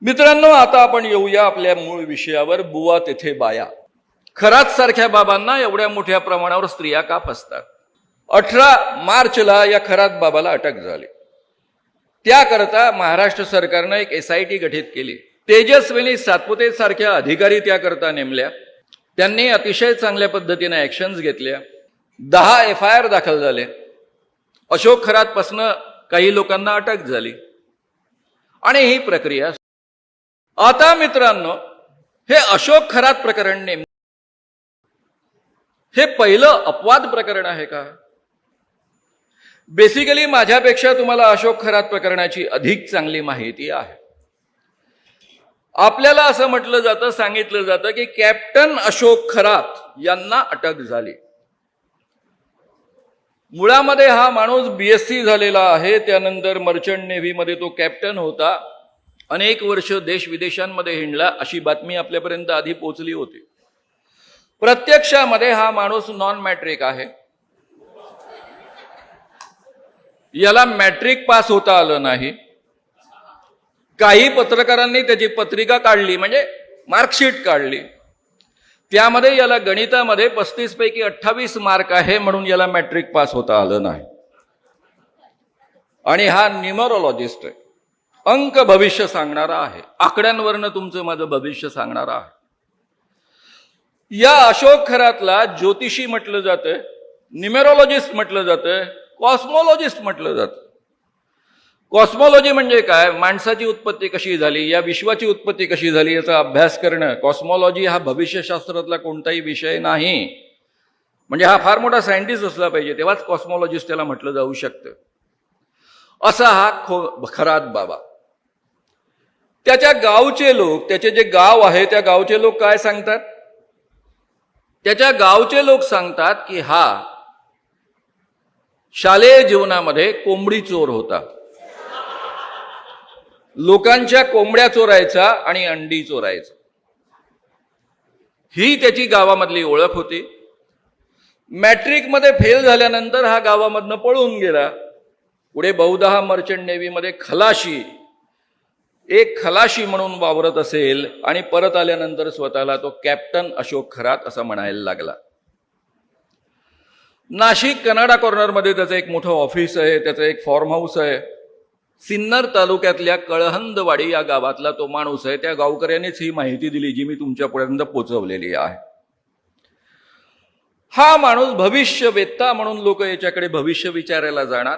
मित्रांनो, आता आपण येऊया आपल्या मूळ विषयावर. बुवा तेथे बाया. खरात सारख्या बाबांना एवढ्या मोठ्या प्रमाणावर स्त्रिया का फसतात? 18 मार्चला या खरात बाबाला अटक झाली. त्याकरता महाराष्ट्र सरकारनं एक SIT गठीत केली. तेजस्विनी सातपुते सारख्या अधिकारी त्याकरता नेमल्या. त्यांनी अतिशय चांगल्या पद्धतीने ऍक्शन्स घेतल्या. 10 FIR दाखल झाले. अशोक खरातपासनं काही लोकांना अटक झाली आणि ही प्रक्रिया. आता मित्रांनो, हे अशोक खरात प्रकरण हे पहिलं अपवाद प्रकरण आहे का? बेसिकली माझ्यापेक्षा तुम्हाला अशोक खरात प्रकरणाची अधिक चांगली माहिती आहे. आपल्याला असं म्हटलं जातं, सांगितलं जातं की कॅप्टन अशोक खरात यांना अटक झाली. मुळामध्ये हा माणूस BSc झालेला आहे. त्यानंतर मर्चंट नेव्हीमध्ये तो कॅप्टन होता. अनेक वर्ष देश विदेशांमध्ये हिंडला, अशी बातमी आपल्यापर्यंत आधी पोहोचली होती. प्रत्यक्षामध्ये हा माणूस नॉन मॅट्रिक आहे. याला मॅट्रिक पास होता आलं नाही. काही पत्रकारांनी त्याची पत्रिका काढली, म्हणजे मार्कशीट काढली. त्यामध्ये याला गणितामध्ये 35 पैकी 28 मार्क आहे, म्हणून याला मॅट्रिक पास होता आलं नाही. आणि हा न्यूमरोलॉजिस्ट आहे. अंक भविष्य सांगणारा आहे. आकड्यांवरनं तुमचं माझं भविष्य सांगणारा आहे. या अशोक खरातला ज्योतिषी म्हटलं जातं, न्यूमरोलॉजिस्ट म्हटलं जातं, कॉस्मोलॉजिस्ट म्हटलं जातं. कॉस्मोलॉजी म्हणजे काय? माणसाची उत्पत्ती कशी झाली, या विश्वाची उत्पत्ती कशी झाली याचा अभ्यास करणं. कॉस्मोलॉजी हा भविष्यशास्त्रातला कोणताही विषय नाही. म्हणजे हा फार मोठा सायंटिस्ट असला पाहिजे, तेव्हाच कॉस्मोलॉजिस्ट त्याला म्हटलं जाऊ शकतं. असा हा खरात बाबा. त्याच्या गावचे लोक, त्याचे जे गाव आहे त्या गावचे लोक काय सांगतात? त्याच्या गावचे लोक सांगतात की हा शालेय जीवनामध्ये कोंबडी चोर होता. लोकांच्या कोंबड्या चोरायचा आणि अंडी चोरायचा. ही त्याची गावामधली ओळख होती. मॅट्रिकमध्ये फेल झाल्यानंतर हा गावामधनं पळून गेला. पुढे बहुधा मर्चंट नेव्हीमध्ये एक खलाशी म्हणून वावरत असेल आणि परत आल्यानंतर स्वतःला तो कॅप्टन अशोक खरात असं म्हणायला लागला. नाशिक कनाडा कॉर्नरमध्ये त्याचं एक मोठं ऑफिस आहे, त्याचं एक फार्म हाऊस आहे. सिन्नर तालुक्यातल्या कळहंदवाडी या गावातला तो माणूस आहे. त्या गावकऱ्यांनीच ही माहिती दिली जी मी तुमच्यापर्यंत पोहोचवलेली आहे. हा माणूस भविष्यवेत्ता म्हणून लोक याच्याकडे भविष्य विचारायला जाणार.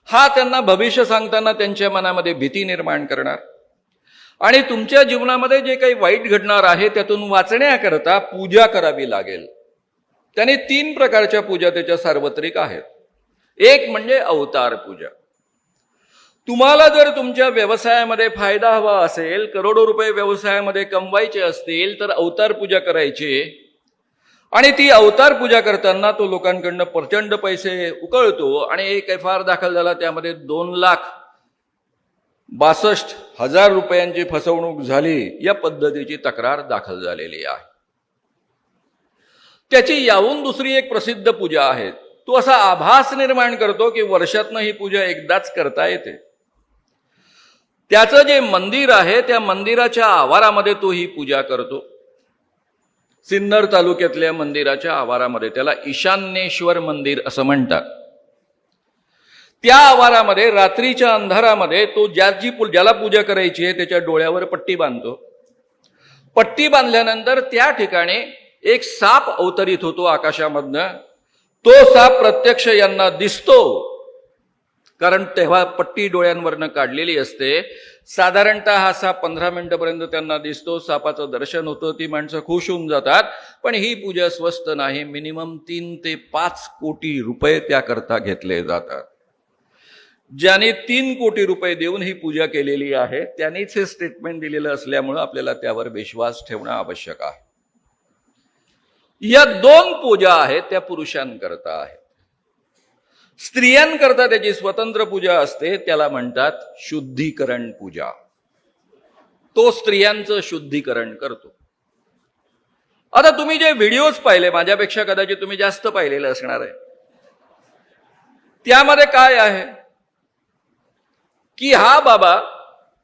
हा त्यांना भविष्य सांगताना त्यांच्या मनामध्ये भीती निर्माण करणार आणि तुमच्या जीवनामध्ये जे काही वाईट घडणार आहे त्यातून वाचण्याकरता पूजा करावी लागेल. त्याने 3 प्रकारच्या पूजा त्याच्या सार्वत्रिक आहेत. एक म्हणजे अवतार पूजा. तुम्हाला जर तुमच्या व्यवसायामध्ये फायदा हवा असेल, करोडो रुपये व्यवसायामध्ये कमवायचे असतील, तर अवतार पूजा करायची. आणि ती अवतार पूजा करताना तो लोकांकडनं प्रचंड पैसे उकळतो आणि एक FIR दाखल झाला. त्यामध्ये 2,62,000 रुपयांची फसवणूक झाली, या पद्धतीची तक्रार दाखल झालेली आहे. त्याची याहून दुसरी एक प्रसिद्ध पूजा आहे. तो असा आभास निर्माण करतो की वर्षातनं ही पूजा एकदाच करता येते. त्याचं जे मंदिर आहे त्या मंदिराच्या आवारामध्ये तो ही पूजा करतो. सिन्नर तालुक्यातल्या मंदिराच्या आवारामध्ये, त्याला ईशान्येश्वर मंदिर असं म्हणतात. त्या आवारामध्ये रात्रीच्या अंधारामध्ये तो ज्याला पूजा करायची आहे त्याच्या डोळ्यावर पट्टी बांधतो. पट्टी बांधल्यानंतर त्या ठिकाणी एक साप अवतरित होतो आकाशामधनं. तो साप प्रत्यक्ष यांना दिसतो, कारण तेव्हा पट्टी डोळ्यांवरनं काढलेली असते. साधारणतः हा साप 15 मिनिटापर्यंत त्यांना दिसतो. सापाचं दर्शन होतं, ती माणसं खुश होऊन जातात. पण ही पूजा स्वस्त नाही. मिनिमम 3 ते 5 कोटी रुपये त्याकरता घेतले जातात. ज्याने 3 कोटी रुपये देऊन ही पूजा केलेली आहे त्यांनीच हे स्टेटमेंट दिलेलं असल्यामुळं आपल्याला त्यावर विश्वास ठेवणं आवश्यक आहे. या 2 पूजा आहेत त्या पुरुषांकरता आहेत. स्त्रियांकरता त्याची स्वतंत्र पूजा असते, त्याला म्हणतात शुद्धीकरण पूजा. तो स्त्रियांचं शुद्धीकरण करतो. आता तुम्ही जे व्हिडिओज पाहिले, माझ्यापेक्षा कदाचित तुम्ही जास्त पाहिलेलं असणार आहे, त्यामध्ये काय आहे की हा बाबा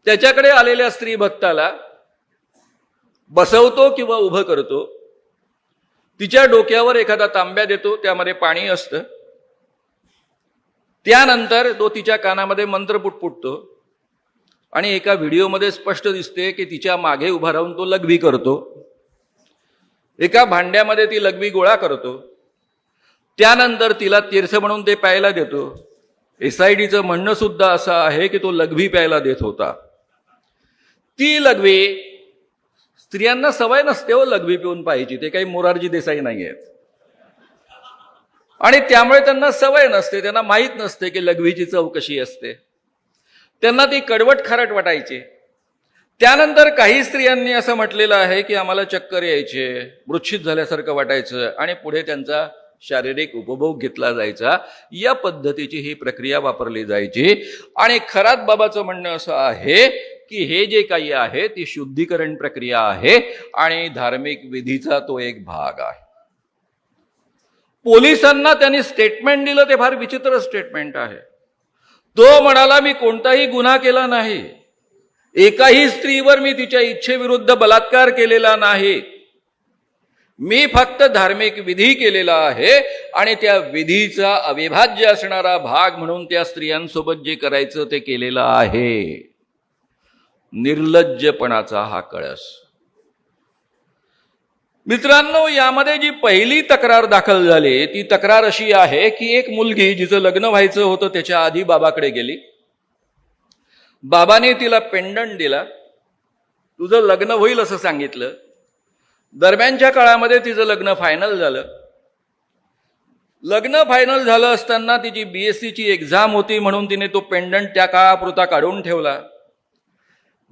त्याच्याकडे आलेल्या स्त्री भक्ताला बसवतो किंवा उभं करतो, तिच्या डोक्यावर एखादा तांब्या देतो, त्यामध्ये पाणी असतं, त्यानंतर तो तिच्या कानामध्ये मंत्र पुटपुटतो आणि एका व्हिडिओमध्ये स्पष्ट दिसते की तिच्या मागे उभा राहून तो लघवी करतो. एका भांड्यामध्ये ती लघवी गोळा करतो, त्यानंतर तिला तीर्थ म्हणून ते प्यायला देतो. SIDचं म्हणणं सुद्धा असं आहे की तो लघवी प्यायला देत होता. ती लघवी, स्त्रियांना सवय नसते हो लघवी पिऊन पाहायची, ते काही मोरारजी देसाई नाही आहेत, आणि त्यामुळे त्यांना सवय नसते, त्यांना माहीत नसते की लघवीची चव कशी असते. त्यांना ती कडवट खारट वाटायची. त्यानंतर काही स्त्रियांनी असं म्हटलेलं आहे की आम्हाला चक्कर यायचे, मूर्छित झाल्यासारखं वाटायचं, आणि पुढे त्यांचा शारीरिक उपभोग घेतला जायचा. या पद्धतीची ही प्रक्रिया वापरली जायची. आणि खरात बाबाचं म्हणणं असं आहे की हे जे काही आहे ती शुद्धीकरण प्रक्रिया आहे आणि धार्मिक विधीचा तो एक भाग आहे. पोलिसांना त्यांनी स्टेटमेंट दिलं, ते फार विचित्र स्टेटमेंट आहे. तो म्हणाला मी कोणताही गुन्हा केला नाही, एकाही स्त्रीवर मी तिच्या इच्छेविरुद्ध बलात्कार केलेला नाही, मी फक्त धार्मिक विधी केलेला आहे आणि त्या विधीचा अविभाज्य असणारा भाग म्हणून त्या स्त्रियांसोबत जे करायचं ते केलेलं आहे. निर्लज्जपणाचा हा कळस. मित्रांनो, यामध्ये जी पहिली तक्रार दाखल झाली ती तक्रार अशी आहे की एक मुलगी जिचं लग्न व्हायचं होतं त्याच्या आधी बाबाकडे गेली. बाबाने तिला पेंडंट दिला, तुझं लग्न होईल असं सांगितलं. दरम्यानच्या काळामध्ये तिचं लग्न फायनल झालं. लग्न फायनल झालं असताना तिची BScची एक्झाम होती म्हणून तिने तो पेंडंट त्या काळापुरता काढून ठेवला.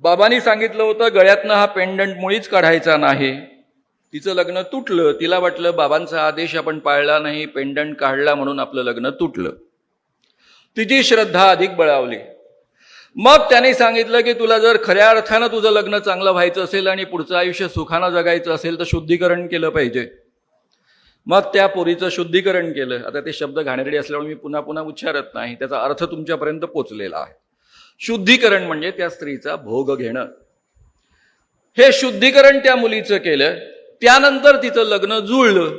बाबांनी सांगितलं होतं गळ्यातनं हा पेंडंट मुळीच काढायचा नाही. तिचं लग्न तुटलं. तिला वाटलं बाबांचा आदेश आपण पाळला नाही, पेंडंट काढला म्हणून आपलं लग्न तुटलं. तिची श्रद्धा अधिक बळावली. मग त्याने सांगितलं की तुला जर खऱ्या अर्थानं तुझं लग्न चांगलं व्हायचं असेल आणि पुढचं आयुष्य सुखानं जगायचं असेल तर शुद्धीकरण केलं पाहिजे. मग त्या पोरीचं शुद्धीकरण केलं. आता ते शब्द घाणेरडे असल्यामुळे मी पुन्हा पुन्हा उच्चारत नाही, त्याचा अर्थ तुमच्यापर्यंत पोचलेला आहे. शुद्धीकरण म्हणजे त्या स्त्रीचा भोग घेणं. हे शुद्धीकरण त्या मुलीचं केलं. त्यानंतर तिचं लग्न जुळलं,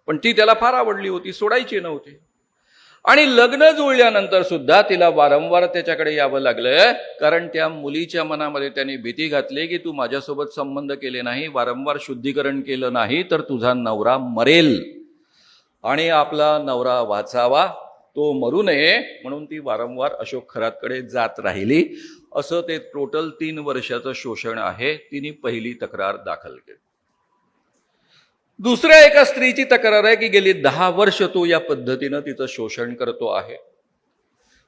पण ती त्याला फार आवडली होती, सोडायची नव्हती. आणि लग्न जुळल्यानंतर सुद्धा तिला वारंवार त्याच्याकडे यावं लागलं, कारण त्या मुलीच्या मनामध्ये त्यांनी भीती घातली की तू माझ्यासोबत संबंध केले नाही, वारंवार शुद्धीकरण केलं नाही तर तुझा नवरा मरेल आणि आपला नवरा वाचावा, तो मरू नये म्हणून ती वारंवार अशोक खरातकडे जात राहिली. असं ते टोटल 3 वर्षाचं शोषण आहे. तिने पहिली तक्रार दाखल केली. दुसऱ्या एका स्त्रीची तक्रार आहे की गेली 10 वर्ष तो या पद्धतीनं तिचं शोषण करतो आहे.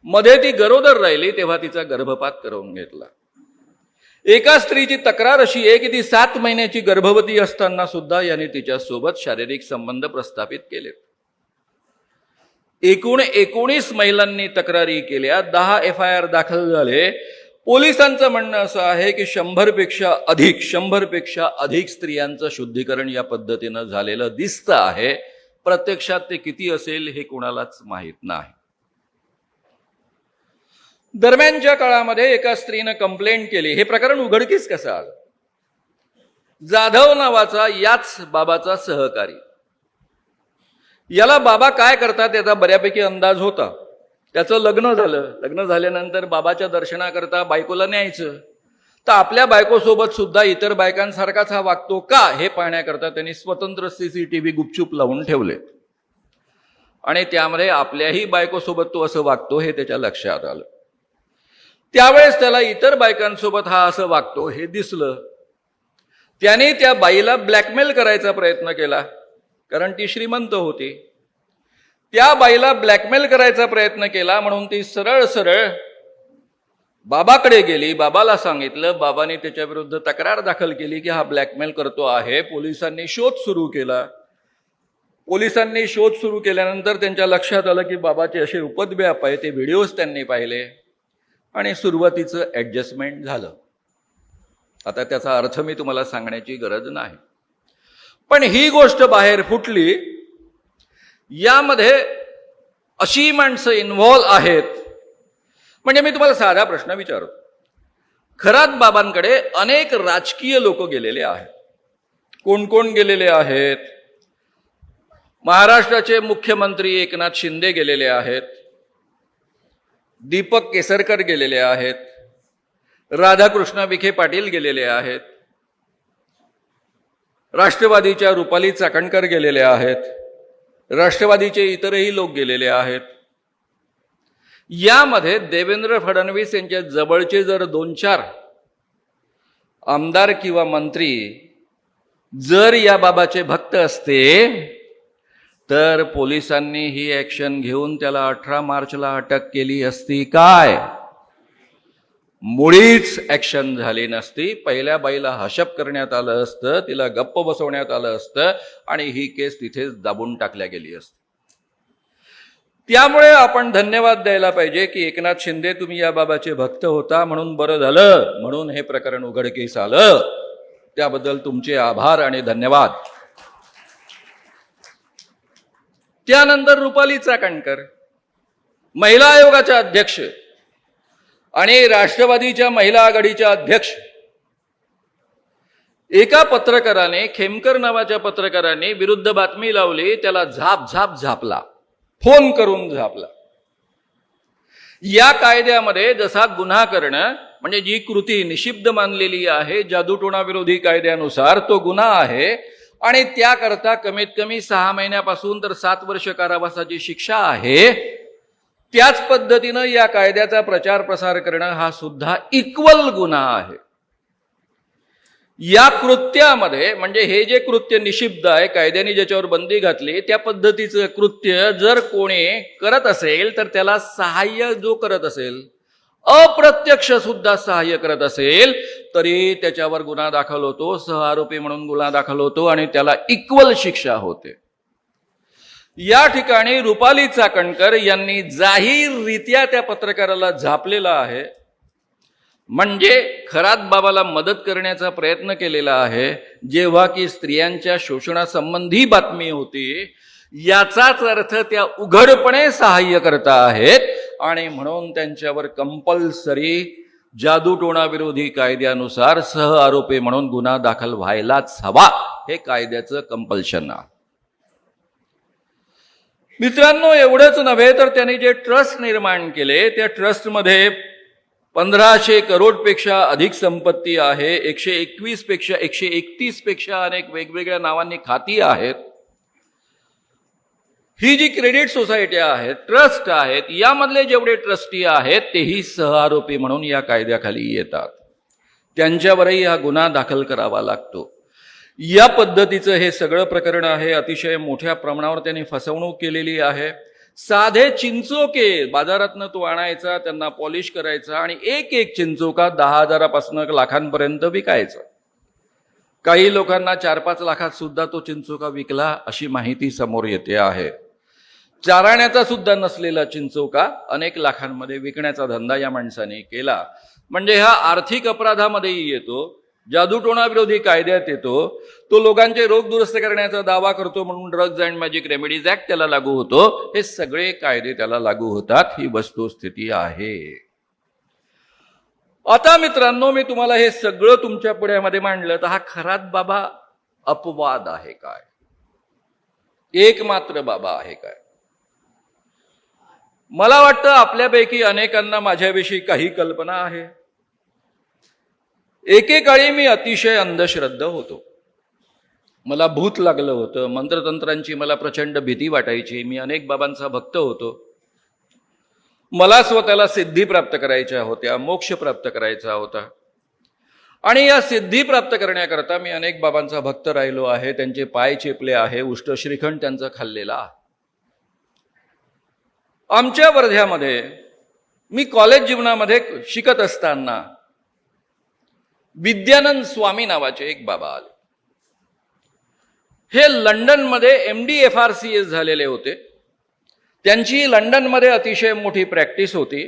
मध्ये ती गरोदर राहिली तेव्हा तिचा गर्भपात करून घेतला. एका स्त्रीची तक्रार अशी आहे की ती 7 महिन्याची गर्भवती असताना सुद्धा याने तिच्यासोबत शारीरिक संबंध प्रस्थापित केले. एकूण 19 महिलांनी तक्रारी केल्या, 10 FIR दाखल झाले. पोलिसांचं म्हणणं असं आहे की 100पेक्षा अधिक स्त्रियांचं शुद्धीकरण या पद्धतीनं झालेलं दिसतं आहे. प्रत्यक्षात ते किती असेल हे कोणालाच माहीत नाही. दरम्यानच्या काळामध्ये एका स्त्रीनं कंप्लेंट केली. हे प्रकरण उघडकीस कसं आलं? जाधव नावाचा याच बाबाचा सहकारी, याला बाबा काय करतात याचा बऱ्यापैकी अंदाज होता. त्याचं लग्न झालं. लग्न झाल्यानंतर बाबाच्या दर्शनाकरता बायकोला न्यायचं, तर आपल्या बायकोसोबत सुद्धा इतर बायकांसारखाच हा वागतो का हे पाहण्याकरता त्यांनी स्वतंत्र CCTV गुपचूप लावून ठेवले. आणि त्यामध्ये आपल्याही बायकोसोबत तो असं वागतो हे त्याच्या लक्षात आलं. त्यावेळेस त्याला इतर बायकांसोबत हा असं वागतो हे दिसलं. त्याने त्या बाईला ब्लॅकमेल करायचा प्रयत्न केला, कारण ती श्रीमंत होती. त्या बाईला ब्लॅकमेल करायचा प्रयत्न केला म्हणून ती सरळ सरळ बाबाकडे गेली. बाबाला सांगितलं. बाबाने त्याच्या विरुद्ध तक्रार दाखल केली की हा ब्लॅकमेल करतो आहे. पोलिसांनी शोध सुरू केला. पोलिसांनी शोध सुरू केल्यानंतर त्यांच्या लक्षात आलं की बाबाचे असे उपद्व्याप आहे. ते व्हिडिओज त्यांनी पाहिले आणि सुरुवातीचं ॲडजस्टमेंट झालं. आता त्याचा अर्थ मी तुम्हाला सांगण्याची गरज नाही, पण ही गोष्ट बाहेर फुटली. यामध्ये अशी माणसं इन्व्हॉल्व आहेत. म्हणजे मी तुम्हाला साधा प्रश्न विचारतो, खरात बाबांकडे अनेक राजकीय लोक गेलेले आहेत. कोण कोण गेलेले आहेत? महाराष्ट्राचे मुख्यमंत्री एकनाथ शिंदे गेलेले आहेत, दीपक केसरकर गेलेले आहेत, राधाकृष्ण विखे पाटील गेलेले आहेत, राष्ट्रवादीच्या रुपाली चाकणकर गेलेले आहेत, राष्ट्रवादीचे इतरही लोक गेलेले आहेत. यामध्ये देवेंद्र फडणवीस यांच्या जवळचे जर 2-4 आमदार किंवा मंत्री जर या बाबाचे भक्त असते तर पोलिसांनी ही ॲक्शन घेऊन त्याला 18 मार्चला अटक केली असती काय? मुळीच ॲक्शन झाली नसती. पहिल्या बाईला हशप करण्यात आलं असतं, तिला गप्प बसवण्यात आलं असतं आणि ही केस तिथेच दाबून टाकल्या गेली असती. त्यामुळे आपण धन्यवाद द्यायला पाहिजे की एकनाथ शिंदे तुम्ही या बाबाचे भक्त होता म्हणून बरं झालं, म्हणून हे प्रकरण उघडकीस आलं. त्याबद्दल तुमचे आभार आणि धन्यवाद. त्यानंतर रुपाली चाकणकर महिला आयोगाच्या अध्यक्ष आणि राष्ट्रवादीच्या महिला आघाडीच्या अध्यक्ष, एका पत्रकाराने, खेमकर नावाच्या पत्रकाराने विरुद्ध बातमी लावली, त्याला झापला, फोन करून झापला. या कायद्यामध्ये जसा गुन्हा करणं म्हणजे जी कृती निषिद्ध मानलेली आहे जादूटोणा विरोधी कायद्यानुसार तो गुन्हा आहे आणि त्याकरता कमीत कमी 6 महिन्यापासून तर 7 वर्ष कारावासाची शिक्षा आहे. त्याच पद्धतीनं या कायद्याचा प्रचार प्रसार करणं हा सुद्धा इक्वल गुन्हा आहे. या कृत्यामध्ये म्हणजे हे जे कृत्य निषिद्ध आहे, कायद्याने ज्याच्यावर बंदी घातली, त्या पद्धतीचं कृत्य जर कोणी करत असेल तर त्याला सहाय्य जो करत असेल, अप्रत्यक्ष सुद्धा सहाय्य करत असेल तरी त्याच्यावर गुन्हा दाखल होतो, सहआरोपी म्हणून गुन्हा दाखल होतो आणि त्याला इक्वल शिक्षा होते. या ठिकाणी रुपाली चाकणकर यांनी जाहीररित्या त्या पत्रकाराला झापलेला आहे, म्हणजे खरात बाबाला मदत करण्याचा प्रयत्न केलेला आहे, जेव्हा की स्त्रियांच्या शोषणासंबंधी बातमी होती. याचाच अर्थ त्या उघडपणे सहाय्य करता आहेत आणि म्हणून त्यांच्यावर कंपल्सरी जादूटोणा विरोधी कायद्यानुसार सहआरोपी म्हणून गुन्हा दाखल व्हायलाच हवा. हे कायद्याचं कंपल्शन आहे. मित्रांनो, एवढंच नव्हे तर त्यांनी जे ट्रस्ट निर्माण केले त्या ट्रस्टमध्ये 1500 करोडपेक्षा अधिक संपत्ती आहे. 121 पेक्षा 131 पेक्षा अनेक वेगवेगळ्या नावांनी खाती आहेत. ही जी क्रेडिट सोसायटी आहेत, ट्रस्ट आहेत, यामधले जेवढे ट्रस्टी आहेत तेही सहआरोपी म्हणून या कायद्याखाली येतात. त्यांच्यावरही हा गुन्हा दाखल करावा लागतो. या पद्धतीचं हे सगळं प्रकरण आहे. अतिशय मोठ्या प्रमाणावर त्यांनी फसवणूक केलेली आहे. साधे चिंचोके बाजारातनं तो आणायचा, त्यांना पॉलिश करायचा आणि एक एक चिंचोका 10,000पासून लाखांपर्यंत विकायचा. काही लोकांना 4-5 लाखात सुद्धा तो चिंचोका विकला अशी माहिती समोर येते आहे. चाराण्याचा सुद्धा नसलेला चिंचोका अनेक लाखांमध्ये विकण्याचा धंदा या माणसाने केला. म्हणजे हा आर्थिक अपराधामध्येही येतो, जादूटोणा विरोधी कायद्यात येतो, तो लोकांचे रोग दुरुस्त करण्याचा दावा करतो म्हणून drugs and magic remedies act त्याला लागू होतो. हे सगळे कायदे त्याला लागू होतात. ही वस्तुस्थिती आहे. आता मित्रांनो, मी तुम्हाला हे सगळं तुमच्या पुढ्यामध्ये मांडलं तर हा खरात बाबा अपवाद आहे काय? एकमात्र बाबा आहे काय? मला वाटतं आपल्यापैकी अनेकांना माझ्याविषयी काही कल्पना आहे. एकेकाळी मी अतिशय अंधश्रद्धा होतो. मला भूत लागलं होतं, मंत्रतंत्रांची मला प्रचंड भीती वाटायची. मी अनेक बाबांचा भक्त होतो. मला स्वतःला सिद्धी प्राप्त करायच्या होत्या, मोक्ष प्राप्त करायचा होता आणि या सिद्धी प्राप्त करण्याकरता मी अनेक बाबांचा भक्त राहिलो आहे. त्यांचे पाय चेपले आहे, उष्ट श्रीखंड त्यांचं खाल्लेला आहे. आमच्या वर्ध्यामध्ये मी कॉलेज जीवनामध्ये शिकत असताना विद्यानंद स्वामी नावाचे एक बाबा आले. हे लंडनमध्ये MD-FRCS झालेले होते. त्यांची लंडनमध्ये अतिशय मोठी प्रॅक्टिस होती.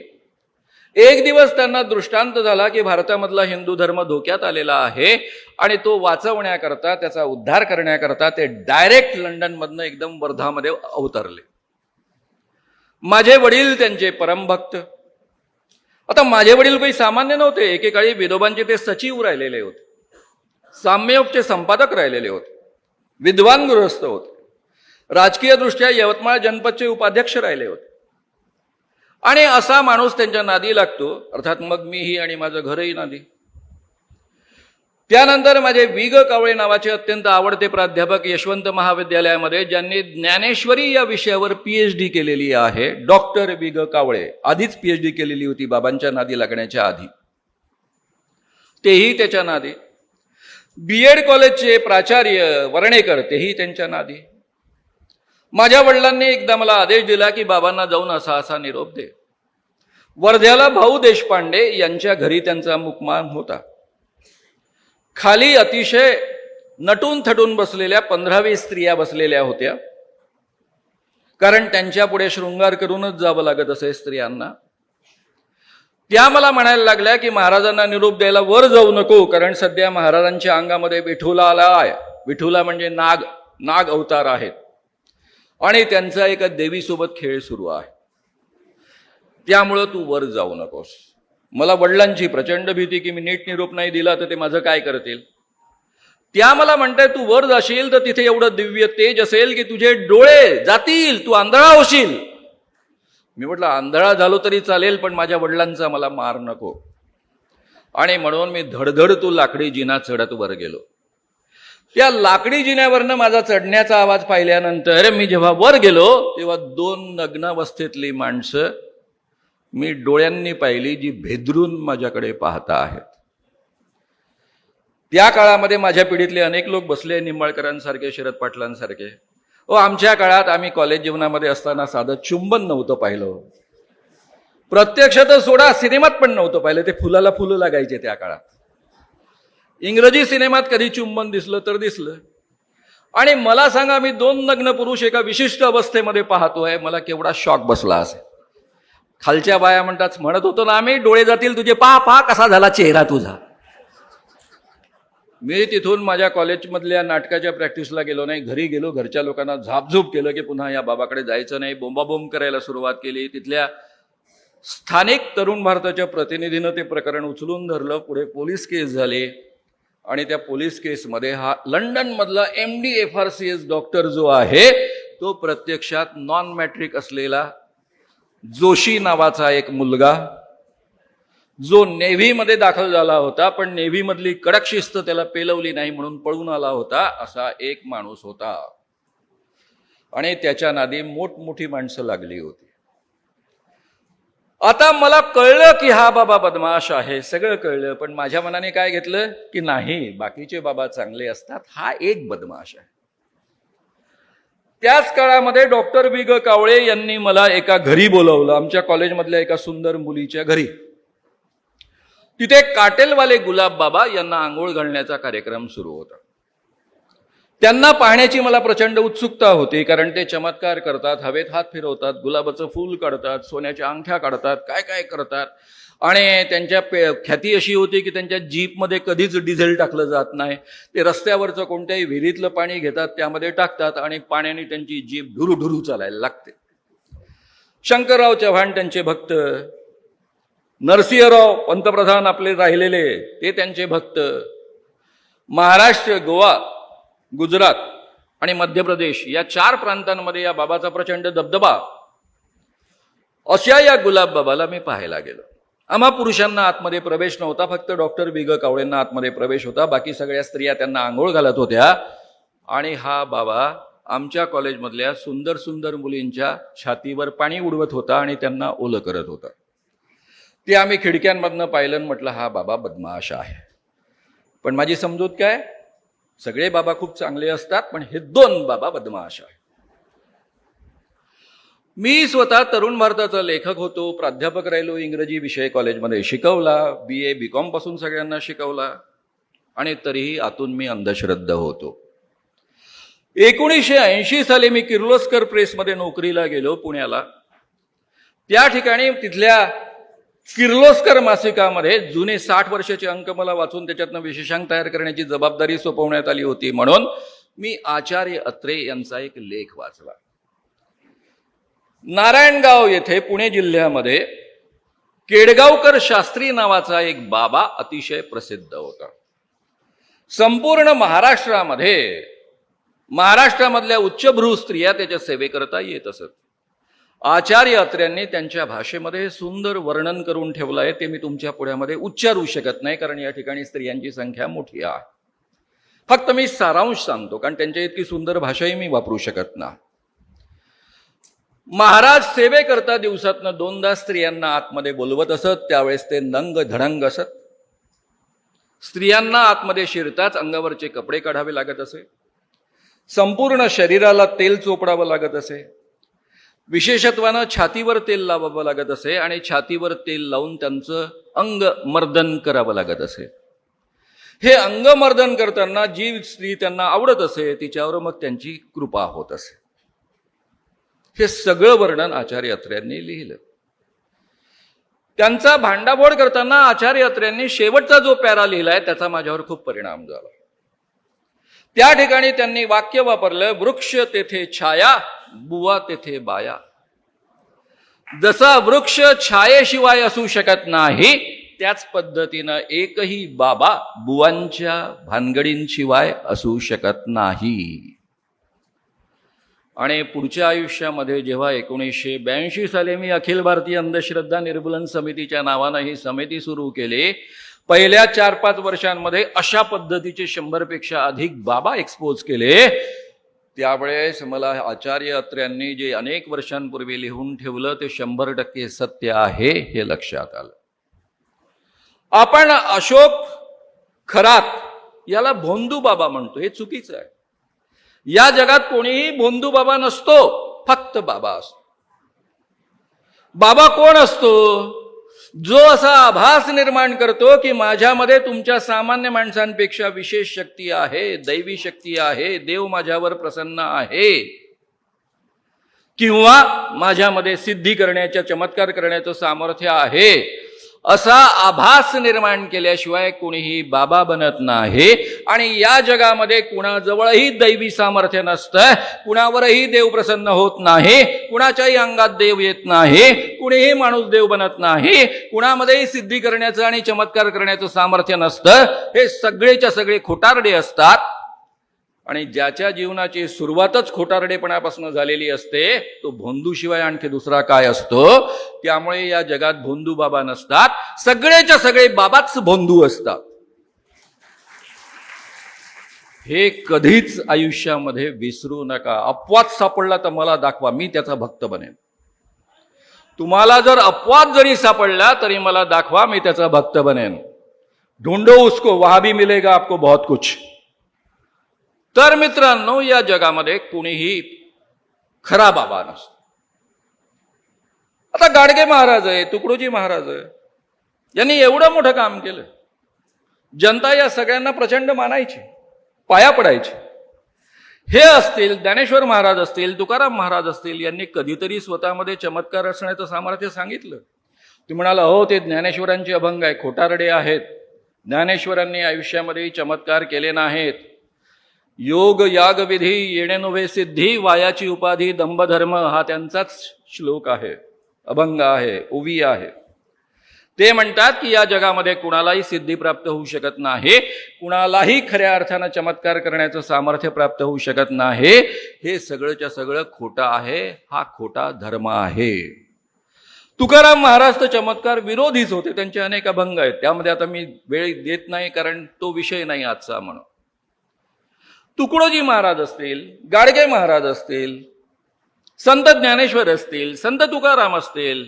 एक दिवस त्यांना दृष्टांत झाला की भारतामधला हिंदू धर्म धोक्यात आलेला आहे आणि तो वाचवण्याकरता, त्याचा उद्धार करण्याकरता ते डायरेक्ट लंडनमधनं एकदम वर्धामध्ये अवतरले. माझे वडील त्यांचे परमभक्त. आता माझे वडील काही सामान्य नव्हते. एकेकाळी विनोबांचे ते सचिव राहिलेले होते, साम्ययोगचे संपादक राहिलेले होते, विद्वान गृहस्थ होते, राजकीय दृष्ट्या यवतमाळ जनपदचे उपाध्यक्ष राहिले होते. आणि असा माणूस त्यांच्या नादी लागतो, अर्थात मग मीही आणि माझं घरही नादी. त्यानंतर माझे वि ग कावळे नावाचे अत्यंत आवडते प्राध्यापक यशवंत महाविद्यालयामध्ये, ज्यांनी ज्ञानेश्वरी या विषयावर PhD केलेली आहे, डॉक्टर वि ग कावळे. आधीच PhD केलेली होती बाबांच्या नादी लागण्याच्या आधी, तेही त्याच्या नादी. BEd कॉलेजचे प्राचार्य वर्णेकर, तेही त्यांच्या नादी. माझ्या वडिलांनी एकदा मला आदेश दिला की बाबांना जाऊन असा असा निरोप दे. वर्ध्याला भाऊ देशपांडे यांच्या घरी त्यांचा मुक्काम होता. खाली अतिशय नटून थटून बसलेल्या 15-20 स्त्रिया बसलेल्या होत्या, कारण त्यांच्या पुढे शृंगार करूनच जावं लागत असे स्त्रियांना. त्या मला म्हणायला लागल्या की महाराजांना निरोप द्यायला वर जाऊ नको, कारण सध्या महाराजांच्या अंगामध्ये विठुला आला आहे. विठुला म्हणजे नाग अवतार आहेत, आणि त्यांचा एका देवीसोबत खेळ सुरू आहे, त्यामुळं तू वर जाऊ नकोस. मला वडिलांची प्रचंड भीती की मी नीट निरोप नाही दिला तर ते माझं काय करतील. त्या मला म्हणताय तू वर जाशील तर तिथे एवढं दिव्य तेज असेल की तुझे डोळे जातील, तू आंधळा होशील. मी म्हटलं आंधळा झालो तरी चालेल, पण माझ्या वडिलांचा मला मार नको. आणि म्हणून मी धडधड तू लाकडी जिना चढत वर गेलो. त्या लाकडी जिन्यावरनं माझा चढण्याचा आवाज पाहिल्यानंतर मी जेव्हा वर गेलो तेव्हा 2 नग्नावस्थेतली माणसं मी डोळ्यांनी पाहिली, जी भेदरून माझ्याकडे पाहता आहेत. त्या काळामध्ये माझ्या पिढीतले अनेक लोक बसले, निंबाळकरांसारखे, शरद पाटलांसारखे. आमच्या काळात आम्ही कॉलेज जीवनामध्ये असताना साधं चुंबन नव्हतं पाहिलं, प्रत्यक्ष तर सोडा, सिनेमात पण नव्हतं पाहिलं. ते फुलाला फुलं लागायचे त्या काळात. इंग्रजी सिनेमात कधी चुंबन दिसलं तर दिसलं. आणि मला सांगा, मी 2 नग्न पुरुष एका विशिष्ट अवस्थेमध्ये पाहतोय, मला केवढा शॉक बसला असेल. खालच्या बाया म्हणत होतो ना आम्ही, डोळे जातील तुझे, पहा कसा झाला चेहरा तुझा. मी तिथून माझ्या कॉलेजमधल्या नाटकाच्या प्रॅक्टिसला गेलो नाही, घरी गेलो, घरच्या लोकांना झापझूप केलं की पुन्हा या बाबाकडे जायचं नाही. बोंबाबोंब करायला सुरुवात केली. तिथल्या स्थानिक तरुण भारताच्या प्रतिनिधीनं ते प्रकरण उचलून धरलं. पुढे पोलीस केस झाली, आणि त्या पोलीस केसमध्ये हा लंडनमधला MD FRCS डॉक्टर जो आहे तो प्रत्यक्षात नॉन मॅट्रिक असलेला जोशी नावाचा एक मुलगा, जो नेव्हीमध्ये दाखल झाला होता, पण नेव्हीमधली कडक शिस्त त्याला पेलवली नाही म्हणून पळून आला होता, असा एक माणूस होता. आणि त्याच्या नादी मोठमोठी माणसं लागली होती. आता मला कळलं की हा बाबा बदमाश आहे, सगळं कळलं. पण माझ्या मनाने काय घेतलं की नाही, बाकीचे बाबा चांगले असतात, हा एक बदमाश आहे. त्याच काळामध्ये डॉक्टर वि ग कावळे यांनी मला एका घरी बोलवलं, आमच्या कॉलेजमधल्या एका सुंदर मुलीच्या घरी. तिथे काटेलवाले गुलाब बाबा यांना आंघोळ घालण्याचा कार्यक्रम सुरू होता. त्यांना पाहण्याची मला प्रचंड उत्सुकता होती, कारण ते चमत्कार करतात, हवेत हात फिरवतात, गुलाबाचं फूल काढतात, सोन्याच्या अंगठ्या काढतात, काय काय करतात. आणि त्यांच्या ख्याती अशी होती की त्यांच्या जीपमध्ये कधीच डिझेल टाकलं जात नाही. ते रस्त्यावरचं कोणत्याही विहिरीतलं पाणी घेतात, त्यामध्ये टाकतात, आणि पाण्याने त्यांची जीप ढुरू चालायला लागते. शंकरराव चव्हाण त्यांचे भक्त, नरसिंहराव पंतप्रधान आपले राहिलेले ते त्यांचे भक्त, महाराष्ट्र, गोवा, गुजरात आणि मध्य प्रदेश या 4 प्रांतांमध्ये या बाबाचा प्रचंड दबदबा. अशा या गुलाब बाबाला मी पाहायला गेलो. आम्हा पुरुषांना आतमध्ये प्रवेश नव्हता, फक्त डॉक्टर वि ग कावळेंना आतमध्ये प्रवेश होता. बाकी सगळ्या स्त्रिया त्यांना आंघोळ घालत होत्या. आणि हा बाबा आमच्या कॉलेजमधल्या सुंदर सुंदर मुलींच्या छातीवर पाणी उडवत होता आणि त्यांना ओलं करत होता. ते आम्ही खिडक्यांमधनं पाहिलं, म्हटलं हा बाबा बदमाश आहे. पण माझी समजूत काय, सगळे बाबा खूप चांगले असतात, पण हे 2 बाबा बदमाश आहे. मी स्वतः तरुण भारताचा लेखक होतो, प्राध्यापक राहिलो, इंग्रजी विषय कॉलेजमध्ये शिकवला, BA BCom पासून सगळ्यांना शिकवला, आणि तरीही आतून मी अंधश्रद्ध होतो. 1980 साली मी किर्लोस्कर प्रेसमध्ये नोकरीला गेलो पुण्याला. त्या ठिकाणी तिथल्या किर्लोस्कर मासिकामध्ये जुने 60 वर्षाचे अंक मला वाचून त्याच्यातनं विशेषांक तयार करण्याची जबाबदारी सोपवण्यात आली होती. म्हणून मी आचार्य अत्रे यांचा एक लेख वाचला. नारायणगाव येथे पुणे जिल्ह्यामध्ये केडगावकर शास्त्री नावाचा एक बाबा अतिशय प्रसिद्ध होता. संपूर्ण महाराष्ट्रामधल्या उच्चभ्रू स्त्रिया त्याच्या सेवेकरता येत असत. आचार्य अत्र्यांनी त्यांच्या भाषेमध्ये सुंदर वर्णन करून ठेवलं आहे, ते मी तुमच्या पुढ्यामध्ये उच्चारू शकत नाही, कारण या ठिकाणी स्त्रियांची संख्या मोठी आहे. फक्त मी सारांश सांगतो, कारण त्यांच्या इतकी सुंदर भाषाही मी वापरू शकत नाही. महाराज सेवेकरता दिवसातनं 2दा स्त्रियांना आतमध्ये बोलवत असत. त्यावेळेस ते नंग धडंग असत. स्त्रियांना आतमध्ये शिरताच अंगावरचे कपडे काढावे लागत असे. संपूर्ण शरीराला तेल चोपडावं लागत असे. विशेषत्वानं छातीवर तेल लावावं लागत असे आणि छातीवर तेल लावून त्यांचं अंगमर्दन करावं लागत असे. हे अंगमर्दन करताना जी स्त्री त्यांना आवडत असे तिच्यावर मग त्यांची कृपा होत असे. हे सगळं वर्णन आचार्य अत्र्यांनी लिहिलं. त्यांचा भांडाफोड करताना आचार्य अत्र्यांनी शेवटचा जो पॅरा लिहिलाय त्याचा माझ्यावर खूप परिणाम झाला. त्या ठिकाणी त्यांनी वाक्य वापरलं, वृक्ष तेथे छाया, बुवा तेथे बाया. जसा वृक्ष छायेशिवाय असू शकत नाही, त्याच पद्धतीनं एकही बाबा बुवांच्या भानगडींशिवाय असू शकत नाही. आणि पुढच्या आयुष्यामध्ये जेव्हा 1982 साली मी अखिल भारतीय अंधश्रद्धा निर्मूलन समितीच्या नावानं ही समिती सुरू केली, पहिल्या 4-5 वर्षांमध्ये अशा पद्धतीचे 100पेक्षा अधिक बाबा एक्सपोज केले. त्यावेळेस मला आचार्य अत्र्यांनी जे अनेक वर्षांपूर्वी लिहून ठेवलं ते 100% सत्य आहे हे लक्षात आलं. आपण अशोक खरात याला भोंदू बाबा म्हणतो, हे चुकीचं आहे. या जगात कोणीही भोंदू बाबा नसतो, फक्त बाबा असतो. बाबा कोण असतो? जो असा आभास निर्माण करतो की माझ्यामध्ये तुमच्या सामान्य माणसांपेक्षा विशेष शक्ती आहे, दैवी शक्ती आहे, देव माझ्यावर प्रसन्न आहे, किंवा माझ्यामध्ये सिद्धी करण्याच्या, चमत्कार करण्याचं सामर्थ्य आहे, असा आभास निर्माण केल्याशिवाय कोणीही बाबा बनत नाही. आणि या जगामध्ये कुणाजवळही दैवी सामर्थ्य नसतं, कुणावरही देव प्रसन्न होत नाही, कुणाच्याही अंगात देव येत नाही, कुणीही माणूस देव बनत नाही, कुणामध्येही सिद्धी करण्याचं आणि चमत्कार करण्याचं सामर्थ्य नसतं. हे सगळेच्या सगळे खोटारडे असतात. आणि ज्याच्या जीवनाची सुरुवातच खोटारडेपणापासून झालेली असते तो भोंदूशिवाय आणखी दुसरा काय असतो? त्यामुळे या जगात भोंदू बाबा नसतात, सगळेच्या सगळे बाबाच भोंदू असतात. हे कधीच आयुष्यामध्ये विसरू नका. अपवाद सापडला तर मला दाखवा, मी त्याचा भक्त बनेन. तुम्हाला जर अपवाद जरी सापडला तरी मला दाखवा, मी त्याचा भक्त बनेन. ढूंढो उसको, वहां भी मिलेगा आपको बहुत कुछ. तर मित्रांनो, या जगामध्ये कुणीही खरा बाबा नसतो. आता गाडगे महाराज आहे, तुकडोजी महाराज आहे, यांनी एवढं मोठं काम केलं. जनता या सगळ्यांना प्रचंड मानायची, पाया पडायची. हे असतील, ज्ञानेश्वर महाराज असतील, तुकाराम महाराज असतील, यांनी कधीतरी स्वतःमध्ये चमत्कार असण्याचं सामर्थ्य सांगितलं? तुम्ही म्हणाला, हो ते ज्ञानेश्वरांचे अभंग आहे, खोटारडे आहेत, ज्ञानेश्वरांनी आयुष्यामध्ये चमत्कार केले नाहीत. योग याग विधी येणे नव्हे सिद्धी, वायाची उपाधी दंभधर्म, हा त्यांचाच श्लोक आहे, अभंग आहे, ओवी आहे. ते म्हणतात की या जगामध्ये कुणालाही सिद्धी प्राप्त होऊ शकत नाही, कुणालाही खऱ्या अर्थानं चमत्कार करण्याचं सामर्थ्य प्राप्त होऊ शकत नाही. हे सगळंच्या सगळं खोटं आहे, हा खोटा धर्म आहे. तुकाराम महाराज तर चमत्कार विरोधीच होते, त्यांचे अनेक अभंग आहेत, त्यामध्ये आता मी वेळ देत नाही कारण तो विषय नाही आजचा म्हणून. तुकडोजी महाराज असतील, गाडगे महाराज असतील, संत ज्ञानेश्वर असतील, संत तुकाराम असतील,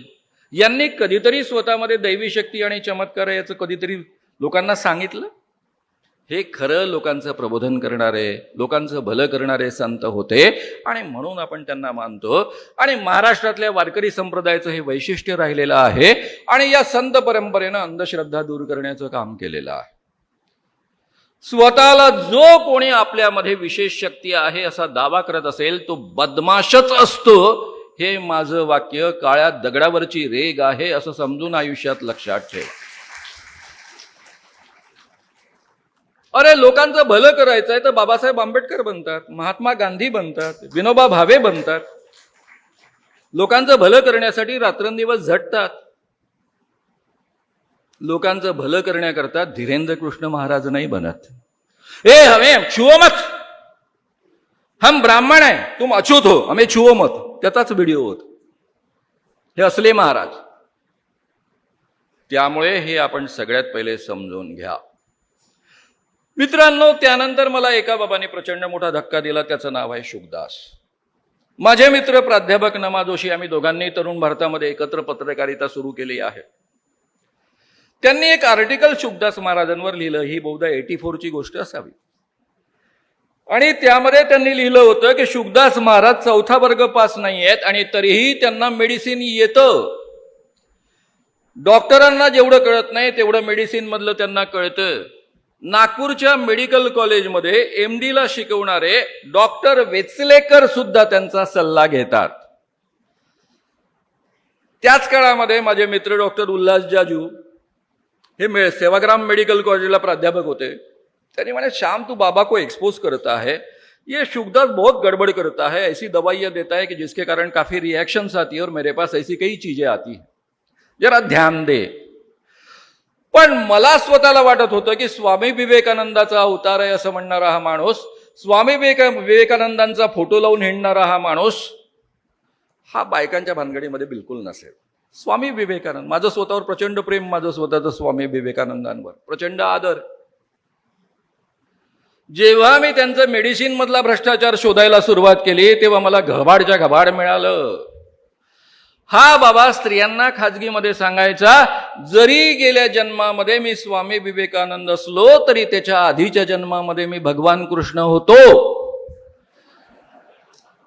यांनी कधीतरी स्वतःमध्ये दैवी शक्ती आणि चमत्कार याचं कधीतरी लोकांना सांगितलं? हे खरं लोकांचं प्रबोधन करणारे, लोकांचं भलं करणारे संत होते आणि म्हणून आपण त्यांना मानतो. आणि महाराष्ट्रातल्या वारकरी संप्रदायाचं हे वैशिष्ट्य राहिलेलं आहे. आणि या संत परंपरेनं अंधश्रद्धा दूर करण्याचं काम केलेलं आहे. स्वतःला जो कोणी आपल्यामध्ये विशेष शक्ती आहे असा दावा करत असेल तो बदमाशच असतो. हे माझं वाक्य काळ्या दगडावरची रेग आहे असं समजून आयुष्यात लक्षात ठेवा. अरे लोकांचं भलं करायचं आहे तर बाबासाहेब आंबेडकर बनतात, महात्मा गांधी बनतात, विनोबा भावे बनतात. लोकांचं भलं करण्यासाठी रात्रंदिवस झटतात. लोकांचं भलं करण्याकरता धीरेंद्र कृष्ण महाराज नाही बनत. ए हमें छुओ मत, हम ब्राह्मण है, तुम अछूत हो, हमें छुओ मत, त्याचाच व्हिडिओ होत. हे असले महाराज. त्यामुळे हे आपण सगळ्यात पहिले समजून घ्या. मित्रांनो, त्यानंतर मला एका बाबाने प्रचंड मोठा धक्का दिला. त्याचं नाव आहे शुकदास. माझे मित्र प्राध्यापक नमा जोशी, आम्ही दोघांनी तरुण भारतामध्ये एकत्र पत्रकारिता सुरू केली आहे. त्यांनी एक आर्टिकल शुकदास महाराजांवर लिहिलं. ही बहुधा 84 ची गोष्ट असावी. आणि त्यामध्ये त्यांनी लिहिलं होतं की शुकदास महाराज 4था वर्ग पास नाही आहेत आणि तरीही त्यांना मेडिसिन येतं. डॉक्टरांना जेवढं कळत नाही तेवढं मेडिसिन मधलं त्यांना कळतं. नागपूरच्या मेडिकल कॉलेजमध्ये MD ला शिकवणारे डॉक्टर वेचलेकर सुद्धा त्यांचा सल्ला घेतात. त्याच काळामध्ये माझे मित्र डॉक्टर उल्हास जाजू हे सेवाग्राम मेडिकल कॉलेजला प्राध्यापक होते. त्यांनी म्हणे, श्याम तू बाबा को एक्सपोज करता है, ये शुकदास बहुत गड़बड़ करता है, ऐसी दवाइयां देता है कि जिसके कारण काफी रिएक्शंस आती है और मेरे पास ऐसी कई चीजें आती हैं, जरा ध्यान दे. पण मला स्वतःला वाटत होतं की स्वामी विवेकानंदाचा अवतार आहे असं म्हणणारा हा माणूस, स्वामी विवेकानंदांचा फोटो लावून हिंडणारा हा माणूस हा बायकांच्या भानगडीमध्ये बिलकुल नसेल. स्वामी विवेकानंद, माझं स्वतःवर प्रचंड प्रेम, माझं स्वतःचं स्वामी विवेकानंदांवर प्रचंड आदर. जेव्हा मी त्यांचं मेडिसिन मधला भ्रष्टाचार शोधायला सुरुवात केली तेव्हा मला घबाडच्या घबाड मिळालं. हा बाबा स्त्रियांना खाजगीमध्ये सांगायचा, जरी गेल्या जन्मामध्ये मी स्वामी विवेकानंद असलो तरी त्याच्या आधीच्या जन्मामध्ये मी भगवान कृष्ण होतो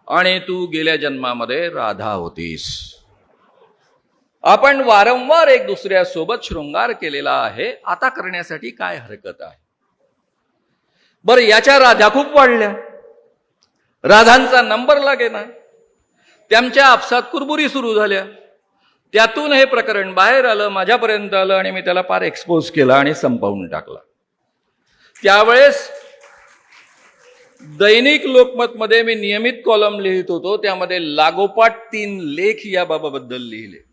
आणि तू गेल्या जन्मामध्ये राधा होतीस. आपण वारंवार एक दुसऱ्यासोबत शृंगार केलेला आहे, आता करण्यासाठी काय हरकत आहे. बरं, याच्या राधा खूप वाढल्या, राधांचा नंबर लागेना, त्यांच्या आपसात कुरबुरी सुरू झाल्या. त्यातून हे प्रकरण बाहेर आलं, माझ्यापर्यंत आलं आणि मी त्याला फार एक्सपोज केला आणि संपवून टाकला. त्यावेळेस दैनिक लोकमतमध्ये मी नियमित कॉलम लिहित होतो, त्यामध्ये लागोपाठ 3 लेख या बाबाबद्दल लिहिले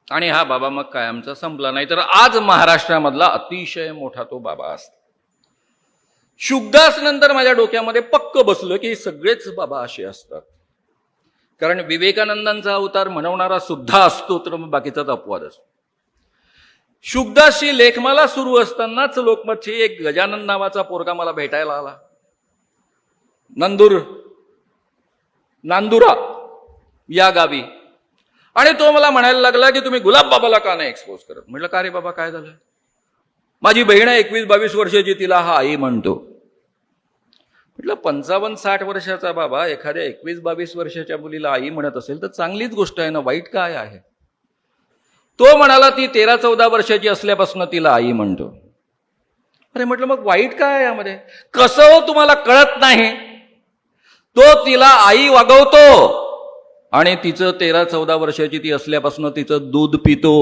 आणि हा बाबा मग कायमचा संपला. नाही तर आज महाराष्ट्रामधला अतिशय मोठा तो बाबा असतो. शुकदास नंतर माझ्या डोक्यामध्ये पक्क बसलं की सगळेच बाबा असे असतात, कारण विवेकानंदांचा अवतार म्हणवणारा सुद्धा असतो तर मग बाकीचाच अपवाद असतो. शुकदासची लेखमाला सुरू असतानाच लोकमतची एक गजानन नावाचा पोरगा मला भेटायला आला, नांदुरा या गावी. आणि तो मला म्हणायला लागला की तुम्ही गुलाब बाबाला का नाही एक्सपोज करत. म्हटलं, का रे बाबा काय झालं. माझी बहीण 21-22 वर्षाची, तिला हा आई म्हणतो. म्हटलं, 55-60 वर्षाचा बाबा एखाद्या 21-22 वर्षाच्या मुलीला आई म्हणत असेल तर चांगलीच गोष्ट आहे ना, वाईट काय आहे. तो म्हणाला, ती 13-14 वर्षाची असल्यापासून तिला आई म्हणतो. अरे म्हटलं, मग वाईट काय आहे यामध्ये. कसं हो तुम्हाला कळत नाही. तो तिला आई वागवतो आणि तिचं 13-14 वर्षाची ती असल्यापासून तिचं दूध पितो.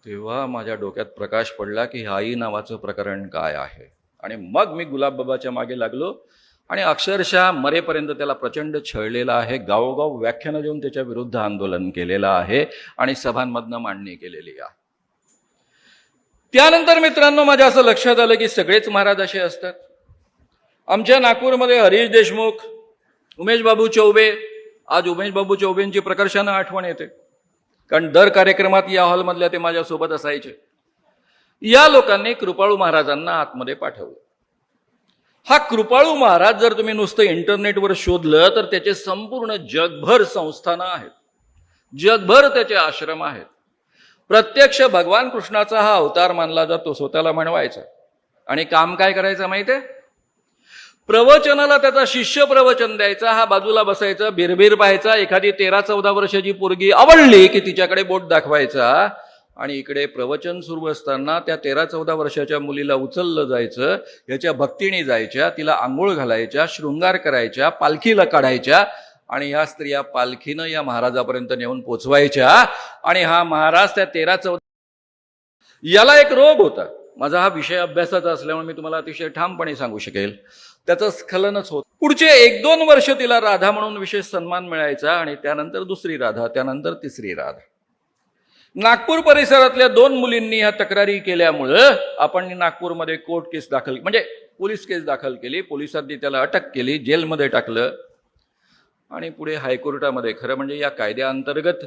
तेव्हा माझ्या डोक्यात प्रकाश पडला की आई नावाचं प्रकरण काय आहे. आणि मग मी गुलाबबाबाच्या मागे लागलो आणि अक्षरशः मरेपर्यंत त्याला प्रचंड छळलेला आहे. गावोगाव व्याख्यानं देऊन त्याच्या विरुद्ध आंदोलन केलेलं आहे आणि सभांमधनं मांडणी केलेली आहे. त्यानंतर मित्रांनो माझ्या असं लक्षात आलं की सगळेच महाराज असे असतात. आमच्या नागपूरमध्ये हरीश देशमुख, उमेश बाबू चौबे, आज उमेश बाबू चौबेंची प्रकर्षानं आठवण येते, कारण दर कार्यक्रमात या हॉलमधल्या ते माझ्यासोबत असायचे. या लोकांनी कृपाळू महाराजांना आतमध्ये पाठवलं. हा कृपाळू महाराज जर तुम्ही नुसतं इंटरनेटवर शोधलं तर त्याचे संपूर्ण जगभर संस्थानं आहेत, जगभर त्याचे आश्रम आहेत. प्रत्यक्ष भगवान कृष्णाचा हा अवतार मानला जातो, स्वतःला म्हणवायचा. आणि काम काय करायचं माहितीये, प्रवचनाला त्याचा शिष्य प्रवचन द्यायचा, हा बाजूला बसायचा, बिरबीर पाहायचा. एखादी 13-14 वर्षाची पोरगी आवडली की तिच्याकडे बोट दाखवायचा आणि इकडे प्रवचन सुरू असताना त्या 13-14 वर्षाच्या मुलीला उचललं जायचं, याच्या भक्तीने जायच्या, तिला आंघोळ घालायच्या, शृंगार करायच्या, पालखीला काढायच्या आणि ह्या स्त्रिया पालखीनं या महाराजापर्यंत नेऊन पोचवायच्या. आणि हा महाराज त्या 13-14, याला एक रोग होता. माझा हा विषय अभ्यासाचा असल्यामुळे मी तुम्हाला अतिशय ठामपणे सांगू शकेल, त्याचं स्खलनच होत. पुढचे 1-2 वर्ष तिला राधा म्हणून विशेष सन्मान मिळायचा आणि त्यानंतर दुसरी राधा, त्यानंतर तिसरी राधा. नागपूर परिसरातल्या 2 मुलींनी ह्या तक्रारी केल्यामुळं आपण नागपूरमध्ये कोर्ट केस दाखल, म्हणजे पोलीस केस दाखल केली. पोलिसांनी त्याला अटक केली, जेलमध्ये टाकलं आणि पुढे हायकोर्टामध्ये, खरं म्हणजे या कायद्याअंतर्गत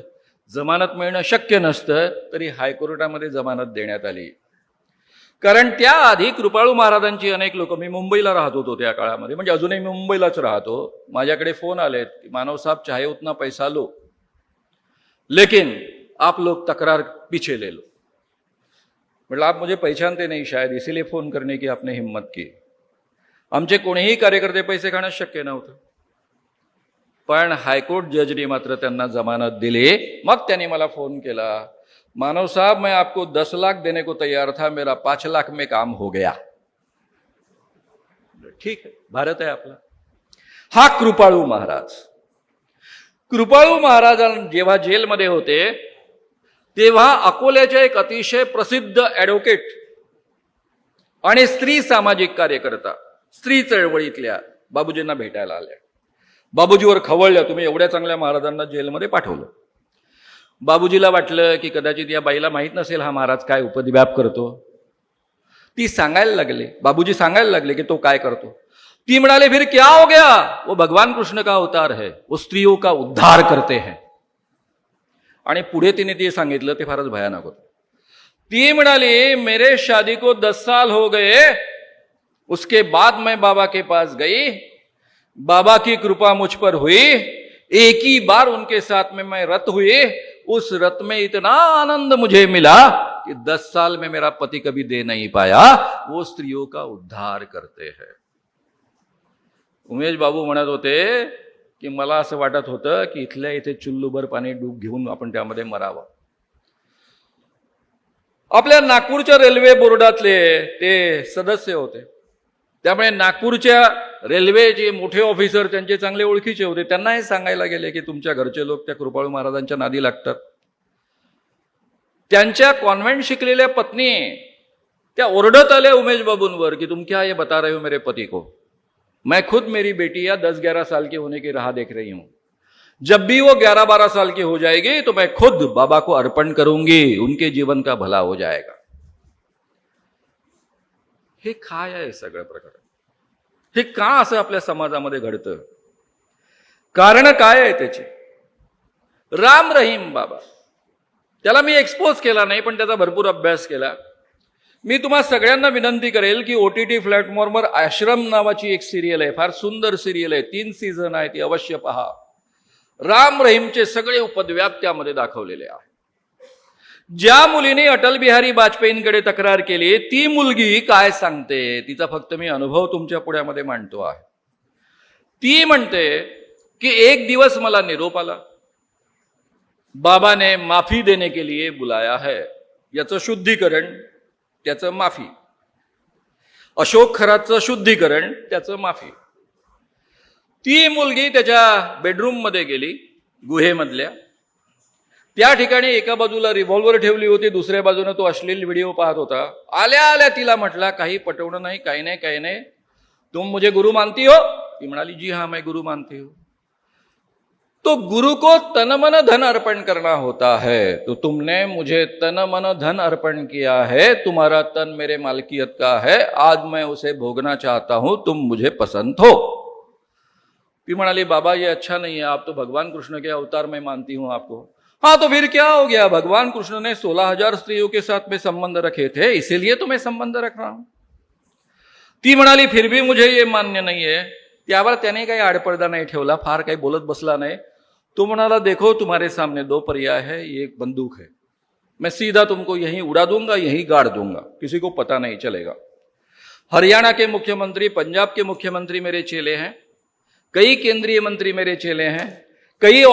जमानत मिळणं शक्य नसतं, तरी हायकोर्टामध्ये जमानत देण्यात आली. कारण त्याआधी कृपाळू महाराजांची अनेक लोक, मी मुंबईला राहत होतो त्या काळामध्ये, म्हणजे अजूनही मी मुंबईलाच राहतो, माझ्याकडे फोन आलेत की मानव साहब चाहे उतना पैसा लो लेकिन आप लोग तकरार पीछे ले लो. मतलब आप मुझे पहचानते नहीं शायद, इसीलिए फोन करने की आपने हिम्मत की. आमचे कोणीही कार्यकर्ते पैसे खाणं शक्य नव्हतं, पण हायकोर्ट जजनी मात्र त्यांना जमानत दिली. मग त्यांनी मला फोन केला, मानव साहब मैं आपको 10 लाख देने को तैयार था, मेरा 5 लाख में काम हो गया. ठीक है, भारत आहे आपला. हा कृपाळू महाराज. कृपाळू महाराज जेव्हा जेलमध्ये होते तेव्हा अकोल्याचे एक अतिशय प्रसिद्ध ॲडव्होकेट आणि स्त्री सामाजिक कार्यकर्ता, स्त्री चळवळीतल्या बाबूजींना भेटायला आल्या. बाबूजीवर खवळल्या, तुम्ही एवढ्या चांगल्या महाराजांना जेलमध्ये पाठवलं. बाबूजीला वाटलं की कदाचित या बाईला माहीत नसेल हा महाराज काय उपद्व्याप करतो. ती सांगायला लागले, बाबूजी सांगायला लागले की तो काय करतो. ती म्हणाले, फिर क्या हो गया, वो भगवान कृष्ण का अवतार है, वो स्त्रियों का उद्धार करते हैं. आणि पुढे तिने ते सांगितलं ते फारच भयानक होतं. ती म्हणाली, मेरे शादी को 10 साल हो गए, उसके बाद मैं बाबा के पास गई, बाबा की कृपा मुझ पर हुई, एक ही बार उनके साथ में मैं रत हुई, उस रत में इतना आनंद मुझे मिला कि 10 साल में मेरा पति कभी दे नहीं पाया. वो स्त्रियों का उद्धार करते हैं. उमेश बाबू म्हणत होते की मला असं वाटत होतं की इथल्या इथे चुल्लूभर पाणी डूब घेऊन आपण त्यामध्ये मरावं. आपल्या नागपूरच्या रेल्वे बोर्डातले ते सदस्य होते, त्यामुळे नागपूरच्या रेल्वेचे मोठे ऑफिसर त्यांचे चांगले ओळखीचे होते. त्यांना हे सांगायला गेले की तुमच्या घरचे लोक त्या कृपाळू महाराजांच्या नादी लागतात. त्यांच्या कॉन्व्हेंट शिकलेल्या पत्नी त्या ओरडत आल्या उमेश बाबूंवर की तुम क्या ये बता रहे हो मेरे पति को, मैं खुद मेरी बेटी या 10-11 साल की होने की राह देख रही हूं, जब भी वो 11-12 साल की हो जाएगी तो मैं खुद बाबा को अर्पण करूंगी, उनके जीवन का भला हो जाएगा. हे काय आहे सगळं प्रकार? हे का असं आपल्या समाजामध्ये घडतं? कारण काय आहे त्याची? राम रहीम बाबा, त्याला मी एक्सपोज केला नाही पण त्याचा भरपूर अभ्यास केला. मी तुम्हा सगळ्यांना विनंती करेल की OTT प्लॅटफॉर्मवर आश्रम नावाची एक सिरियल आहे, फार सुंदर सिरियल आहे, 3 सीझन आहे, ती अवश्य पहा. राम रहीमचे सगळे उपद्व्याप त्यामध्ये दाखवलेले आहे. ज्या मुलीने अटल बिहारी वाजपेयींकडे तक्रार केली ती मुलगी काय सांगते, तिचा फक्त मी अनुभव तुमच्या पुढ्यामध्ये मांडतो आहे. ती म्हणते की एक दिवस मला निरोप आला, बाबा ने माफी देने के लिए बुलाया है, याचं शुद्धीकरण त्याचं माफी, अशोक खराचं शुद्धीकरण त्याचं माफी. ती मुलगी त्याच्या बेडरूम मध्ये गेली, गुहेमधल्या. त्या ठिकाणी एका बाजूला रिव्हॉल्वर ठेवली होती, दुसऱ्या बाजूने तो अश्लील व्हिडिओ पाहत होता. आल्या आल्या तिला म्हटला, काही पटवणं नाही, काही नाही, काही नाही, तुम मुझे गुरु मानती हो? ती म्हणाली, जी हाँ मैं गुरु मानती हूं. तो गुरु को तन मन धन अर्पण करना होता है, तो तुमने मुझे तन मन धन अर्पण किया है, तुम्हारा तन मेरे मालकियत का है, आज मैं उसे भोगना चाहता हूं, तुम मुझे पसंद हो. ती म्हणाली, बाबा ये अच्छा नहीं है, आप तो भगवान कृष्ण के अवतार में मानती हूं आपको. हाँ तो फिर क्या हो गया, भगवान कृष्ण ने 16,000 स्त्रियों के साथ में संबंध रखे थे, इसीलिए तो मैं संबंध रख रहा हूं. ती म्हणाली, फिर भी मुझे ये मान्य नहीं है. त्यावर त्याने काही आडपडदा नाही ठेवला, फार काही बोलत बसला नाही. तो म्हणाला, देखो तुम्हारे सामने 2 पर्याय है, ये एक बंदूक है, मैं सीधा तुमको यहीं उड़ा दूंगा, यहीं गाड़ दूंगा, किसी को पता नहीं चलेगा. हरियाणा के मुख्यमंत्री, पंजाब के मुख्यमंत्री मेरे चेले हैं, कई केंद्रीय मंत्री मेरे चेले हैं, कई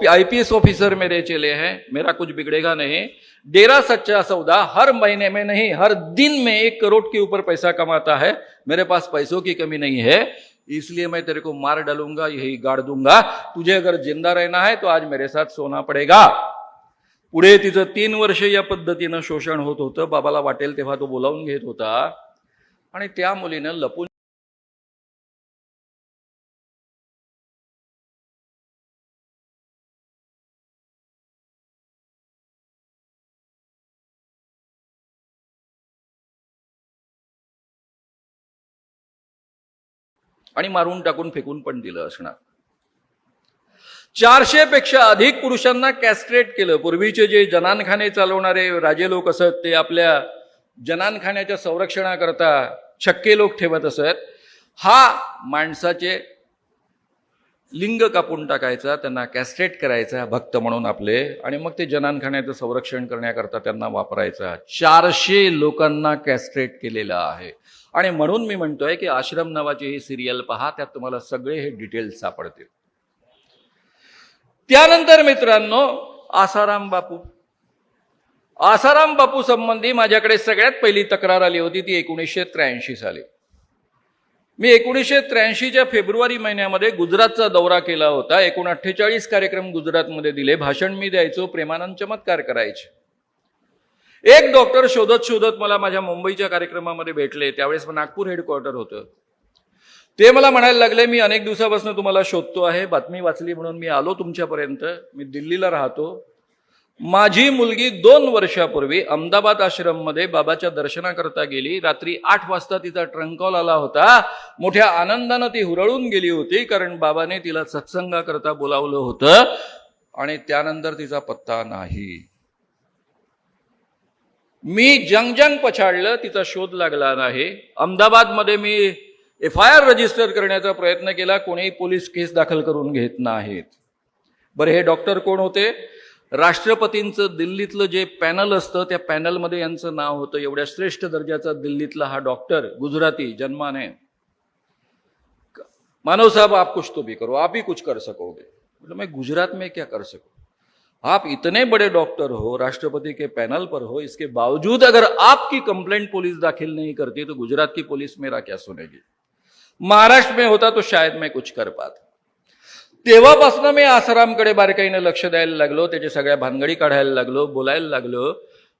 IPS ऑफिसर मेरे चेले हैं, मेरा कुछ बिगड़ेगा नहीं. डेरा सच्चा सौदा हर महीने में नहीं, हर दिन में 1 करोड़ के ऊपर पैसा कमाता है, मेरे पास पैसों की कमी नहीं है, इसलिए मैं तेरे को मार डालूंगा, यही गाड़ दूंगा. तुझे अगर जिंदा रहना है तो आज मेरे साथ सोना पडेगा. पुढे तिचं 3 वर्ष या पद्धतीनं शोषण होत होतं. बाबाला वाटेल तेव्हा तो बोलावून घेत होता आणि त्या मुलीनं लपून आणि मारून टाकून फेकून पण दिलं असणार. 400 पेक्षा अधिक पुरुषांना कॅस्ट्रेट केलं. पूर्वीचे जे जनानखाने चालवणारे राजे लोक असत ते आपल्या जनानखान्याच्या संरक्षणाकरता छक्के लोक ठेवत असत. हा माणसाचे लिंग कापून टाकायचा, त्यांना कॅस्ट्रेट करायचा भक्त म्हणून आपले, आणि मग ते जनानखान्याचं संरक्षण करण्याकरता त्यांना वापरायचा. 400 लोकांना कॅस्ट्रेट केलेलं आहे. आणि म्हणून मी म्हणतोय की आश्रम नावाची ही सिरियल पहा, त्यात तुम्हाला सगळे हे डिटेल्स सापडतील. त्यानंतर मित्रांनो, आसाराम बापू संबंधी माझ्याकडे सगळ्यात पहिली तक्रार आली होती ती 1983 साली. मी 1983च्या फेब्रुवारी महिन्यामध्ये गुजरातचा दौरा केला होता. 48 कार्यक्रम गुजरातमध्ये दिले. भाषण मी द्यायचो, प्रेमानंद चमत्कार करायचे. एक डॉक्टर शोधत शोधत मला माझ्या मुंबईच्या कार्यक्रमामध्ये भेटले. त्यावेळेस नागपूर हेडक्वार्टर होतं. ते मला म्हणायला लागले, मी अनेक दिवसापासून तुम्हाला शोधतो आहे, बातमी वाचली म्हणून मी आलो तुमच्यापर्यंत. मी दिल्लीला राहतो. माझी मुलगी 2 वर्षापूर्वी अहमदाबाद आश्रममध्ये बाबाच्या दर्शनाकरता गेली. रात्री 8 वाजता तिचा ट्रंक कॉल आला होता. मोठ्या आनंदानं ती हुरळून गेली होती, कारण बाबाने तिला सत्संगाकरता बोलावलं होतं. आणि त्यानंतर तिचा पत्ता नाही. मी जंग पछाडलं, तिचा शोध लागला नाही. अहमदाबादमध्ये मी FIR रजिस्टर करण्याचा प्रयत्न केला, कोणीही पोलीस केस दाखल करून घेत नाहीत. बरं, हे डॉक्टर कोण होते? राष्ट्रपतींचं दिल्लीतलं जे पॅनल असतं त्या पॅनलमध्ये यांचं नाव होतं. एवढ्या श्रेष्ठ दर्जाचा दिल्लीतला हा डॉक्टर, गुजराती जन्माने. मानव साहब, आप कुछ तो भी करो, आप ही कुछ कर सकोगे. मतलब मैं गुजरात में क्या कर सकूं? आप इतने बड़े डॉक्टर हो, राष्ट्रपति के पैनल पर हो, इसके बावजूद अगर आपकी कंप्लेंट पुलिस दाखिल नहीं करती तो गुजरात की पुलिस मेरा क्या सुनेगी? महाराष्ट्र में होता तो शायद मैं कुछ कर पाता. तेव्हापासून मी आसारामकडे बारकाईने लक्ष द्यायला लागलो, त्याच्या सगळ्या भानगडी काढायला लागलो, बोलायला लागलो.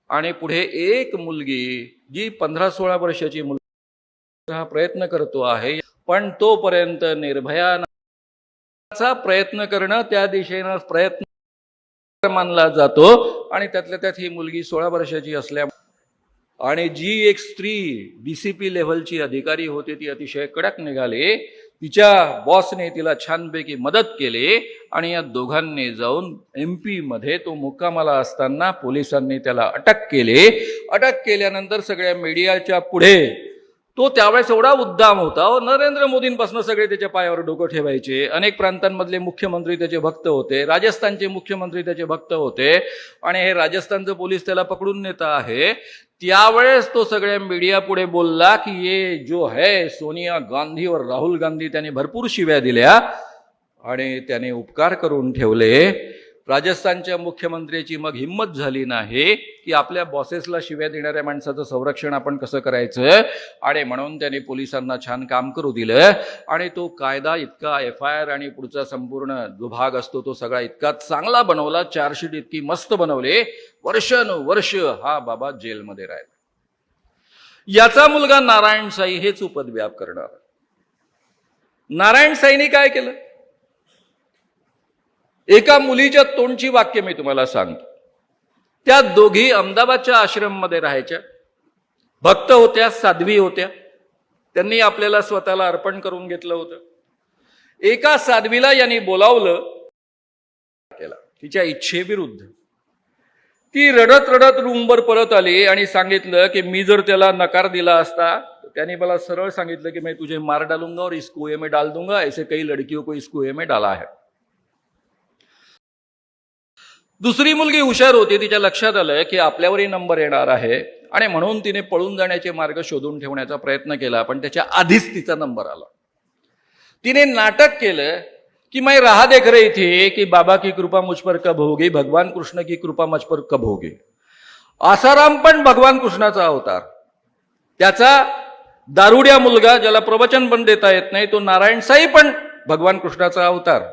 आणि पुढे एक मुलगी जी 15-16 वर्षाची मुलगी हा प्रयत्न करतो आहे, पण तोपर्यंत निर्भयाचा प्रयत्न करणं त्या दिशेनं प्रयत्न मानला जातो. आणि त्यातल्या त्यात ही मुलगी 16 वर्षाची असल्या आणि जी एक स्त्री DCP लेव्हलची अधिकारी होती ती अतिशय कडक निघाली. तिच्या बॉसने तिला छानपैकी मदत केली आणि या दोघांनी जाऊन MP मध्ये तो मुक्कामाला असताना पोलिसांनी त्याला अटक केली. अटक केल्यानंतर सगळ्या मीडियाच्या पुढे तो त्यावेळेस एवढा उद्दाम होता. नरेंद्र मोदींपासून सगळे त्याच्या पायावर डोकं ठेवायचे. अनेक प्रांतांमधले मुख्यमंत्री त्याचे भक्त होते. राजस्थानचे मुख्यमंत्री त्याचे भक्त होते. आणि हे राजस्थानचं पोलीस त्याला पकडून नेत आहे. त्यावेळेस तो सगळ्या मीडिया पुढे बोलला की ये जो है सोनिया गांधी और राहुल गांधी, त्याने भरपूर शिव्या दिल्या आणि त्याने उपकार करून ठेवले. राजस्थानच्या मुख्यमंत्र्याची मग हिम्मत झाली नाही की आपल्या बॉसेसला शिव्या देणाऱ्या माणसाचं संरक्षण आपण कसं करायचं, आणि म्हणून त्याने पोलिसांना छान काम करू दिलं. आणि तो कायदा इतका FIR आणि पुढचा संपूर्ण जो भाग असतो तो सगळा इतका चांगला बनवला, चार्जशीट इतकी मस्त बनवले. वर्षानुवर्ष हा बाबा जेलमध्ये राहिला. याचा मुलगा नारायण साई हेच उपद्व्याप करणार. नारायण साईनी काय केलं? एका मुलीच्या तोंडची वाक्य मी तुम्हाला सांगतो. त्या दोघी अहमदाबादच्या आश्रममध्ये राहायच्या, भक्त होत्या, साध्वी होत्या. त्यांनी आपल्याला स्वतःला अर्पण करून घेतलं होतं. एका साध्वीला यांनी बोलावलं केला तिच्या इच्छेविरुद्ध. ती रडत रडत रूमवर परत आली आणि सांगितलं की मी जर त्याला नकार दिला असता, त्याने मला सरळ सांगितलं की मैं तुझे मार डालूंगा और इस कुएं में डाल दूंगा, ऐसे कई लड़कियों को इस कुएं में डाला है. दुसरी मुलगी हुशार होती. तिच्या लक्षात आलं की आपल्यावरही नंबर येणार आहे आणि म्हणून तिने पळून जाण्याचे मार्ग शोधून ठेवण्याचा प्रयत्न केला. पण त्याच्या आधीच तिचा नंबर आला. तिने नाटक केलं कि मैं राह देख रही थी कि बाबा की कृपा मुझ पर कब होगी, भगवान कृष्ण की कृपा मुझ पर कब होगी. आसाराम पण भगवान कृष्णाचा अवतार. त्याचा दारुड्या मुलगा ज्याला प्रवचन पण देता येत नाही तो नारायण साई पण भगवान कृष्णाचा अवतार.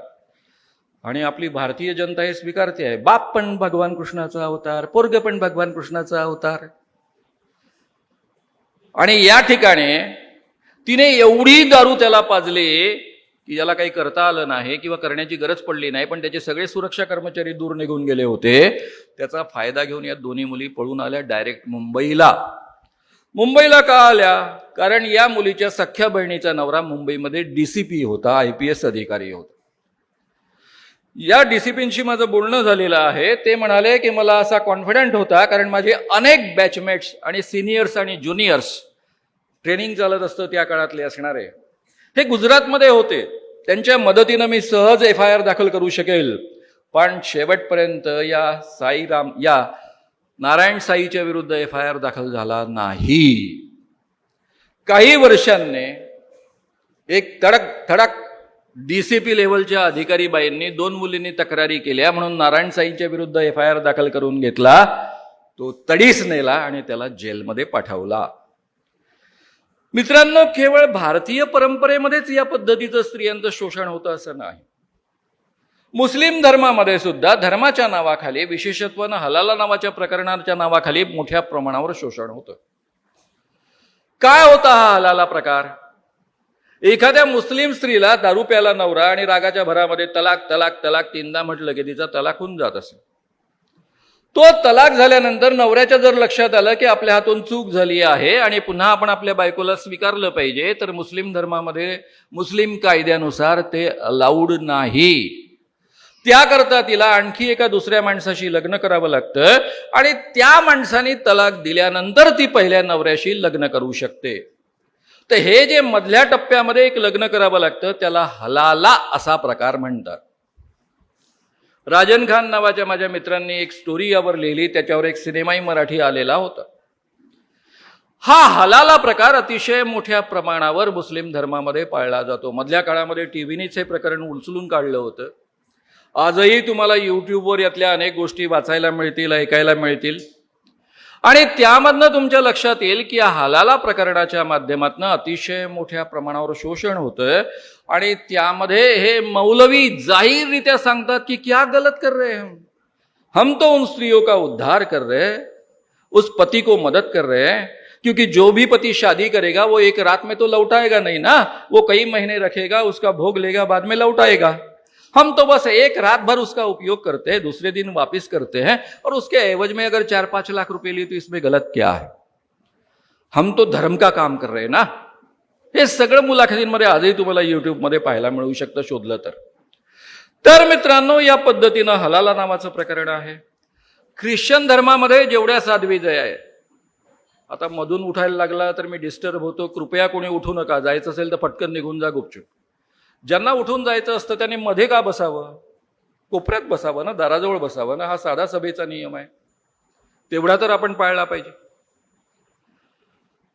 आणि आपली भारतीय जनता हे स्वीकारते आहे. बाप पण भगवान कृष्णाचा अवतार, पोरग पण भगवान कृष्णाचा अवतार. आणि या ठिकाणी तिने एवढी दारू त्याला पाजली की ज्याला काही करता आलं नाही किंवा करण्याची गरज पडली नाही. पण त्याचे सगळे सुरक्षा कर्मचारी दूर निघून गेले होते. त्याचा फायदा घेऊन या दोन्ही मुली पळून आल्या डायरेक्ट मुंबईला. मुंबईला का आल्या? कारण या मुलीच्या सख्ख्या बहिणीचा नवरा मुंबईमध्ये DCP होता, IPS अधिकारी होता. या DCPंशी माझं बोलणं झालेलं आहे. ते म्हणाले की मला असा कॉन्फिडंट होता कारण माझे अनेक बॅचमेट्स आणि सिनियर्स आणि ज्युनियर्स ट्रेनिंग चालत असतं त्या काळातले असणारे हे गुजरातमध्ये होते. त्यांच्या मदतीनं मी सहज FIR दाखल करू शकेल. पण शेवटपर्यंत या नारायण साईच्या विरुद्ध FIR दाखल झाला नाही. काही वर्षांनी एक धडक DCP लेव्हलच्या अधिकारी बाईंनी 2 मुलींनी तक्रारी केल्या म्हणून नारायण साईच्या विरुद्ध FIR दाखल करून घेतला. तो तडीस नेला आणि त्याला जेलमध्ये पाठवला. मित्रांनो, केवळ भारतीय परंपरेमध्येच या पद्धतीचं स्त्रियांचं शोषण होतं असं नाही. मुस्लिम धर्मामध्ये सुद्धा धर्माच्या नावाखाली, विशेषत्वानं हलाला नावाच्या प्रकरणाच्या नावाखाली मोठ्या प्रमाणावर शोषण होतं. काय होता हा हलाला प्रकार? एखाद्या मुस्लिम स्त्रीला दारू प्याला नवरा आणि रागाच्या भरामध्ये तलाक तलाक तलाक 3दा म्हटलं की तिचा तलाक होऊन जात असे. तो तलाक झाल्यानंतर नवऱ्याच्या जर लक्षात आलं की आपल्या हातून चूक झाली आहे आणि पुन्हा आपण आपल्या बायकोला स्वीकारलं पाहिजे, तर मुस्लिम धर्मामध्ये मुस्लिम कायद्यानुसार ते अलाउड नाही. त्याकरता तिला आणखी एका दुसऱ्या माणसाशी लग्न करावं लागतं आणि त्या माणसाने तलाक दिल्यानंतर ती पहिल्या नवऱ्याशी लग्न करू शकते. तर हे जे मधल्या टप्प्यामध्ये एक लग्न करावं लागतं त्याला हलाला असा प्रकार म्हणतात. राजन खान नावाच्या माझ्या मित्रांनी एक स्टोरी यावर लिहिली, त्याच्यावर एक सिनेमाही मराठी आलेला होता. हा हलाला प्रकार अतिशय मोठ्या प्रमाणावर मुस्लिम धर्मामध्ये पाळला जातो. मधल्या काळामध्ये टीव्हीनेच हे प्रकरण उचलून काढलं होतं. आजही तुम्हाला युट्यूबवर यातल्या अनेक गोष्टी वाचायला मिळतील, ऐकायला मिळतील आणि त्यामधनं तुमच्या लक्षात येईल की या हलाला प्रकरणाच्या माध्यमातून अतिशय मोठ्या प्रमाणावर शोषण होतं आणि त्यामध्ये हे मौलवी जाहीररित्या सांगतात की क्या गलत कर रहे हैं हम तो उन स्त्रियों का उद्धार कर रहे हैं, उस पति को मदद कर रहे हैं, क्योंकि जो भी पति शादी करेगा वो एक रात में तो लौटाएगा नहीं ना, वो कई महीने रखेगा, उसका भोग लेगा, बाद में लौटाएगा. हम तो बस एक रात भर उसका उपयोग करते हैं, दूसरे दिन वापस करते हैं और उसके एवज में अगर 4-5 लाख रुपए लिए तो इसमें गलत क्या है? हम तो धर्म का काम कर रहे हैं ना. हे सगळं मुलाखतींमध्ये आजही तुम्हाला युट्यूबमध्ये पाहायला मिळू शकतं शोधलं तर. तर मित्रांनो, या पद्धतीनं हलाला नावाचं प्रकरण आहे. ख्रिश्चन धर्मामध्ये जेवढ्या साध्वी जया आहे, आता मधून उठायला लागला तर मी डिस्टर्ब होतो, कृपया कोणी उठू नका. जायचं असेल तर पटकन निघून जा गुपचूप. ज्यांना उठून जायचं असतं त्यांनी मध्ये का बसावं? कोपऱ्यात बसावं ना, दाराजवळ बसावं ना. हा साधा सभेचा नियम आहे, तेवढा तर आपण पाळला पाहिजे.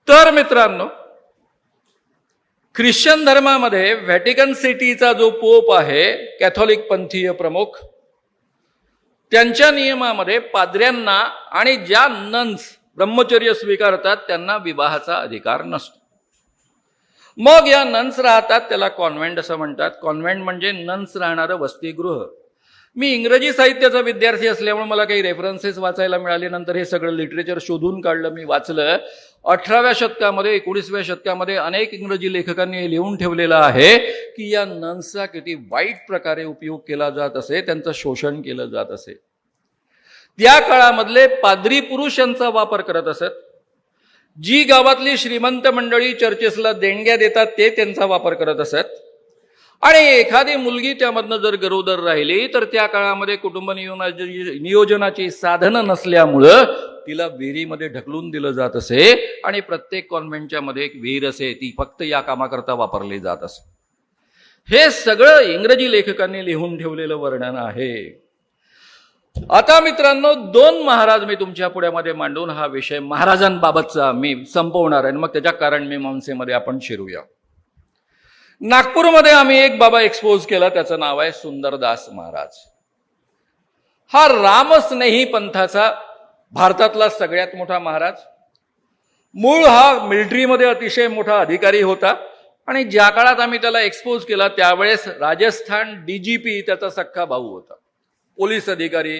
तर मित्रांनो, ख्रिश्चन धर्मामध्ये व्हॅटिकन सिटीचा जो पोप आहे, कॅथॉलिक पंथीय प्रमुख, त्यांच्या नियमामध्ये पाद्र्यांना आणि ज्या नन्स ब्रह्मचर्य स्वीकारतात त्यांना विवाहाचा अधिकार नसतो. मग या नन्स राहतात, त्याला कॉन्व्हेंट असं म्हणतात. कॉन्व्हेंट म्हणजे नन्स राहणारं वसतिगृह. मी इंग्रजी साहित्याचा विद्यार्थी असल्यामुळे मला काही रेफरन्सेस वाचायला मिळाले. नंतर हे सगळं लिटरेचर शोधून काढलं, मी वाचलं. 18व्या शतकामध्ये 19व्या शतकामध्ये अनेक इंग्रजी लेखकांनी हे लिहून ठेवलेलं आहे की या नन्सचा किती वाईट प्रकारे उपयोग केला जात असे, त्यांचं शोषण केलं जात असे. त्या काळामधले पाद्री पुरुष यांचा वापर करत असत. जी गावातली श्रीमंत मंडळी चर्चेसला देणग्या देतात ते त्यांचा वापर करत असत. आणि एखादी मुलगी त्यामधनं जर गरोदर राहिली तर त्या काळामध्ये कुटुंब नियोजनाची साधनं नसल्यामुळं तिला विहिरीमध्ये ढकलून दिलं जात असे आणि प्रत्येक कॉन्व्हेंटच्या मध्ये एक विहीर असे, ती फक्त या कामाकरता वापरली जात असे. हे सगळं इंग्रजी लेखकांनी लिहून ठेवलेलं वर्णन आहे. आता मित्रांनो, 2 महाराज मी तुमच्या पुढ्यामध्ये मांडून हा विषय महाराजांबाबतचा मी संपवणार आहे. मग त्याच्या कारण मीमांसेमध्ये आपण शिरूया. नागपूरमध्ये आम्ही एक बाबा एक्सपोज केला, त्याचं नाव आहे सुंदरदास महाराज. हा रामस्नेही पंथाचा भारतातला सगळ्यात मोठा महाराज. मूळ हा मिलिटरीमध्ये अतिशय मोठा अधिकारी होता आणि ज्या काळात आम्ही त्याला एक्सपोज केला त्यावेळेस राजस्थान DGP त्याचा सख्खा भाऊ होता. पोलीस अधिकारी,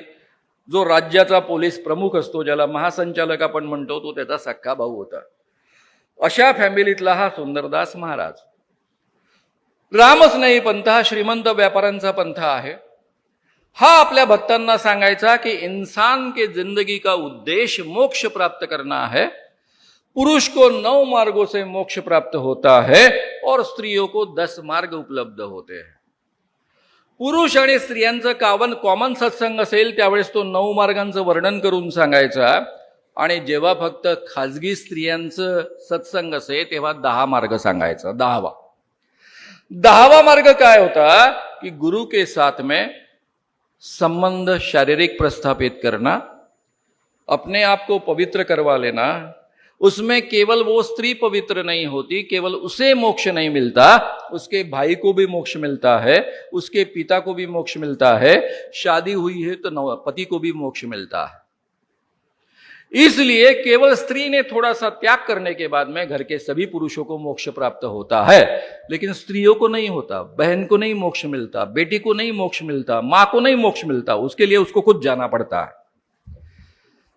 जो राज्याचा पोलीस प्रमुख असतो, ज्याला महासंचालक आपण म्हणतो, तो त्याचा सख्खा भाऊ होता. अशा फॅमिलीतला हा सुंदरदास महाराज. रामस्नेही पंथ हा श्रीमंत व्यापाऱ्यांचा पंथ आहे. हा आपल्या भक्तांना सांगायचा की इंसान के जिंदगी का उद्देश्य मोक्ष प्राप्त करना है, पुरुष को 9 मार्गों से मोक्ष प्राप्त होता है और स्त्रियों को 10 मार्ग उपलब्ध होते हैं. पुरुष आणि स्त्रियांचं कॉमन सत्संग असेल त्यावेळेस तो 9 मार्गांचं वर्णन करून सांगायचा, आणि जेव्हा फक्त खाजगी स्त्रियांचं सत्संग असे तेव्हा 10 मार्ग सांगायचा. 10वा मार्ग काय होता कि गुरु के साथ में संबंध शारीरिक प्रस्थापित करना, अपने आप को पवित्र करवा लेना. उसमें केवल वो स्त्री पवित्र नहीं होती, केवल उसे मोक्ष नहीं मिलता, उसके भाई को भी मोक्ष मिलता है, उसके पिता को भी मोक्ष मिलता है, शादी हुई है तो पति को भी मोक्ष मिलता है. इसलिए केवल स्त्री ने थोड़ा सा त्याग करने के बाद में घर के सभी पुरुषों को मोक्ष प्राप्त होता है, लेकिन स्त्रियों को नहीं होता. बहन को नहीं मोक्ष मिलता, बेटी को नहीं मोक्ष मिलता, मां को नहीं मोक्ष मिलता. उसके लिए उसको खुद जाना पड़ता है.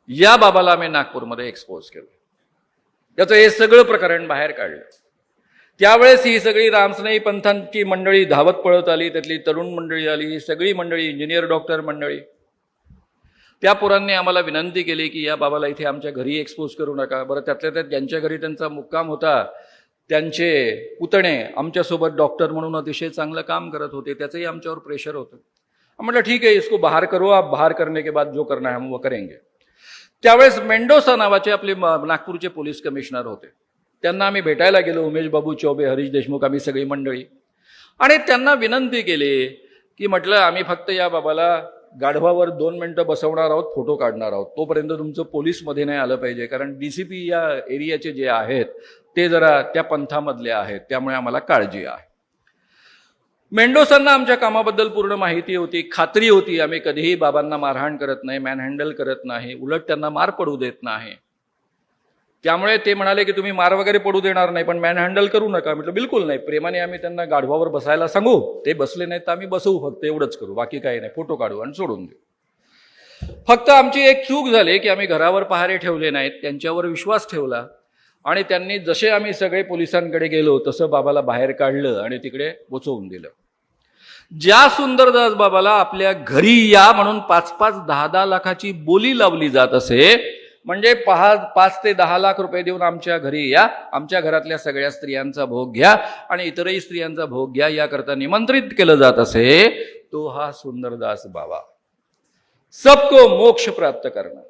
या बाबाला मी नागपूरमध्ये एक्सपोज केलं. त्याचं हे सगळं प्रकरण बाहेर काढलं. त्यावेळेस ही सगळी रामस्नेही पंथांची मंडळी धावत पळत आली, त्यातली तरुण मंडळी आली, सगळी मंडळी इंजिनियर डॉक्टर मंडळी. त्या पोरांनी आम्हाला विनंती केली की या बाबाला इथे आमच्या घरी एक्सपोज करू नका. बरं, त्यातल्या त्यात ज्यांच्या घरी त्यांचा मुक्काम होता त्यांचे पुतणे आमच्यासोबत डॉक्टर म्हणून अतिशय चांगलं काम करत होते, त्याचंही आमच्यावर प्रेशर होतं. म्हटलं ठीक आहे, इसको बाहर करो, आप बाहर करने के बाद जो करना है हम वो करेंगे. त्यावेळेस मेंडोसा नावाचे आपले नागपूरचे पोलीस कमिशनर होते. त्यांना आम्ही भेटायला गेलो, उमेश बाबू चौबे, हरीश देशमुख, आम्ही सगळी मंडळी. आणि त्यांना विनंती केली की म्हटलं आम्ही फक्त या बाबाला गाढवावर 2 मिनिटं बसवणार आहोत, फोटो काढणार आहोत, तोपर्यंत तुमचं पोलीसमध्ये नाही आलं पाहिजे, कारण डीसीपी या एरियाचे जे आहेत ते जरा त्या पंथामधले आहेत, त्यामुळे आम्हाला काळजी आहे. मेंडोसांना आमच्या कामाबद्दल पूर्ण माहिती होती, खात्री होती. आम्ही कधीही बाबांना मारहाण करत नाही, मॅनहँडल करत नाही, उलट त्यांना मार पडू देत नाही. त्यामुळे ते म्हणाले की तुम्ही मार वगैरे पडू देणार नाही, पण मॅनहँडल करू नका. म्हटलं बिलकुल नाही, प्रेमाने आम्ही त्यांना गाढवावर बसायला सांगू, ते बसले नाहीत तर आम्ही बसवू, फक्त एवढंच करू, बाकी काही नाही, फोटो काढू आणि सोडून देऊ. फक्त आमची एक चूक झाली की आम्ही घरावर पहारे ठेवले नाहीत, त्यांच्यावर विश्वास ठेवला, आणि त्यांनी जसे आम्ही सगळे पोलिसांकडे गेलो तसं बाबाला बाहेर काढलं आणि तिकडे बसवून दिलं. ज्या सुंदरदास बाबाला आपल्या घरी या म्हणून 5-5, 10-10 लाखाची बोली लावली जात असे, म्हणजे 5 ते 10 लाख रुपये देऊन आमच्या घरी या, आमच्या घरातल्या सगळ्या स्त्रियांचा भोग घ्या आणि इतरही स्त्रियांचा भोग घ्या याकरता निमंत्रित केलं जात असे, तो हा सुंदरदास बाबा. सबको मोक्ष प्राप्त करणं.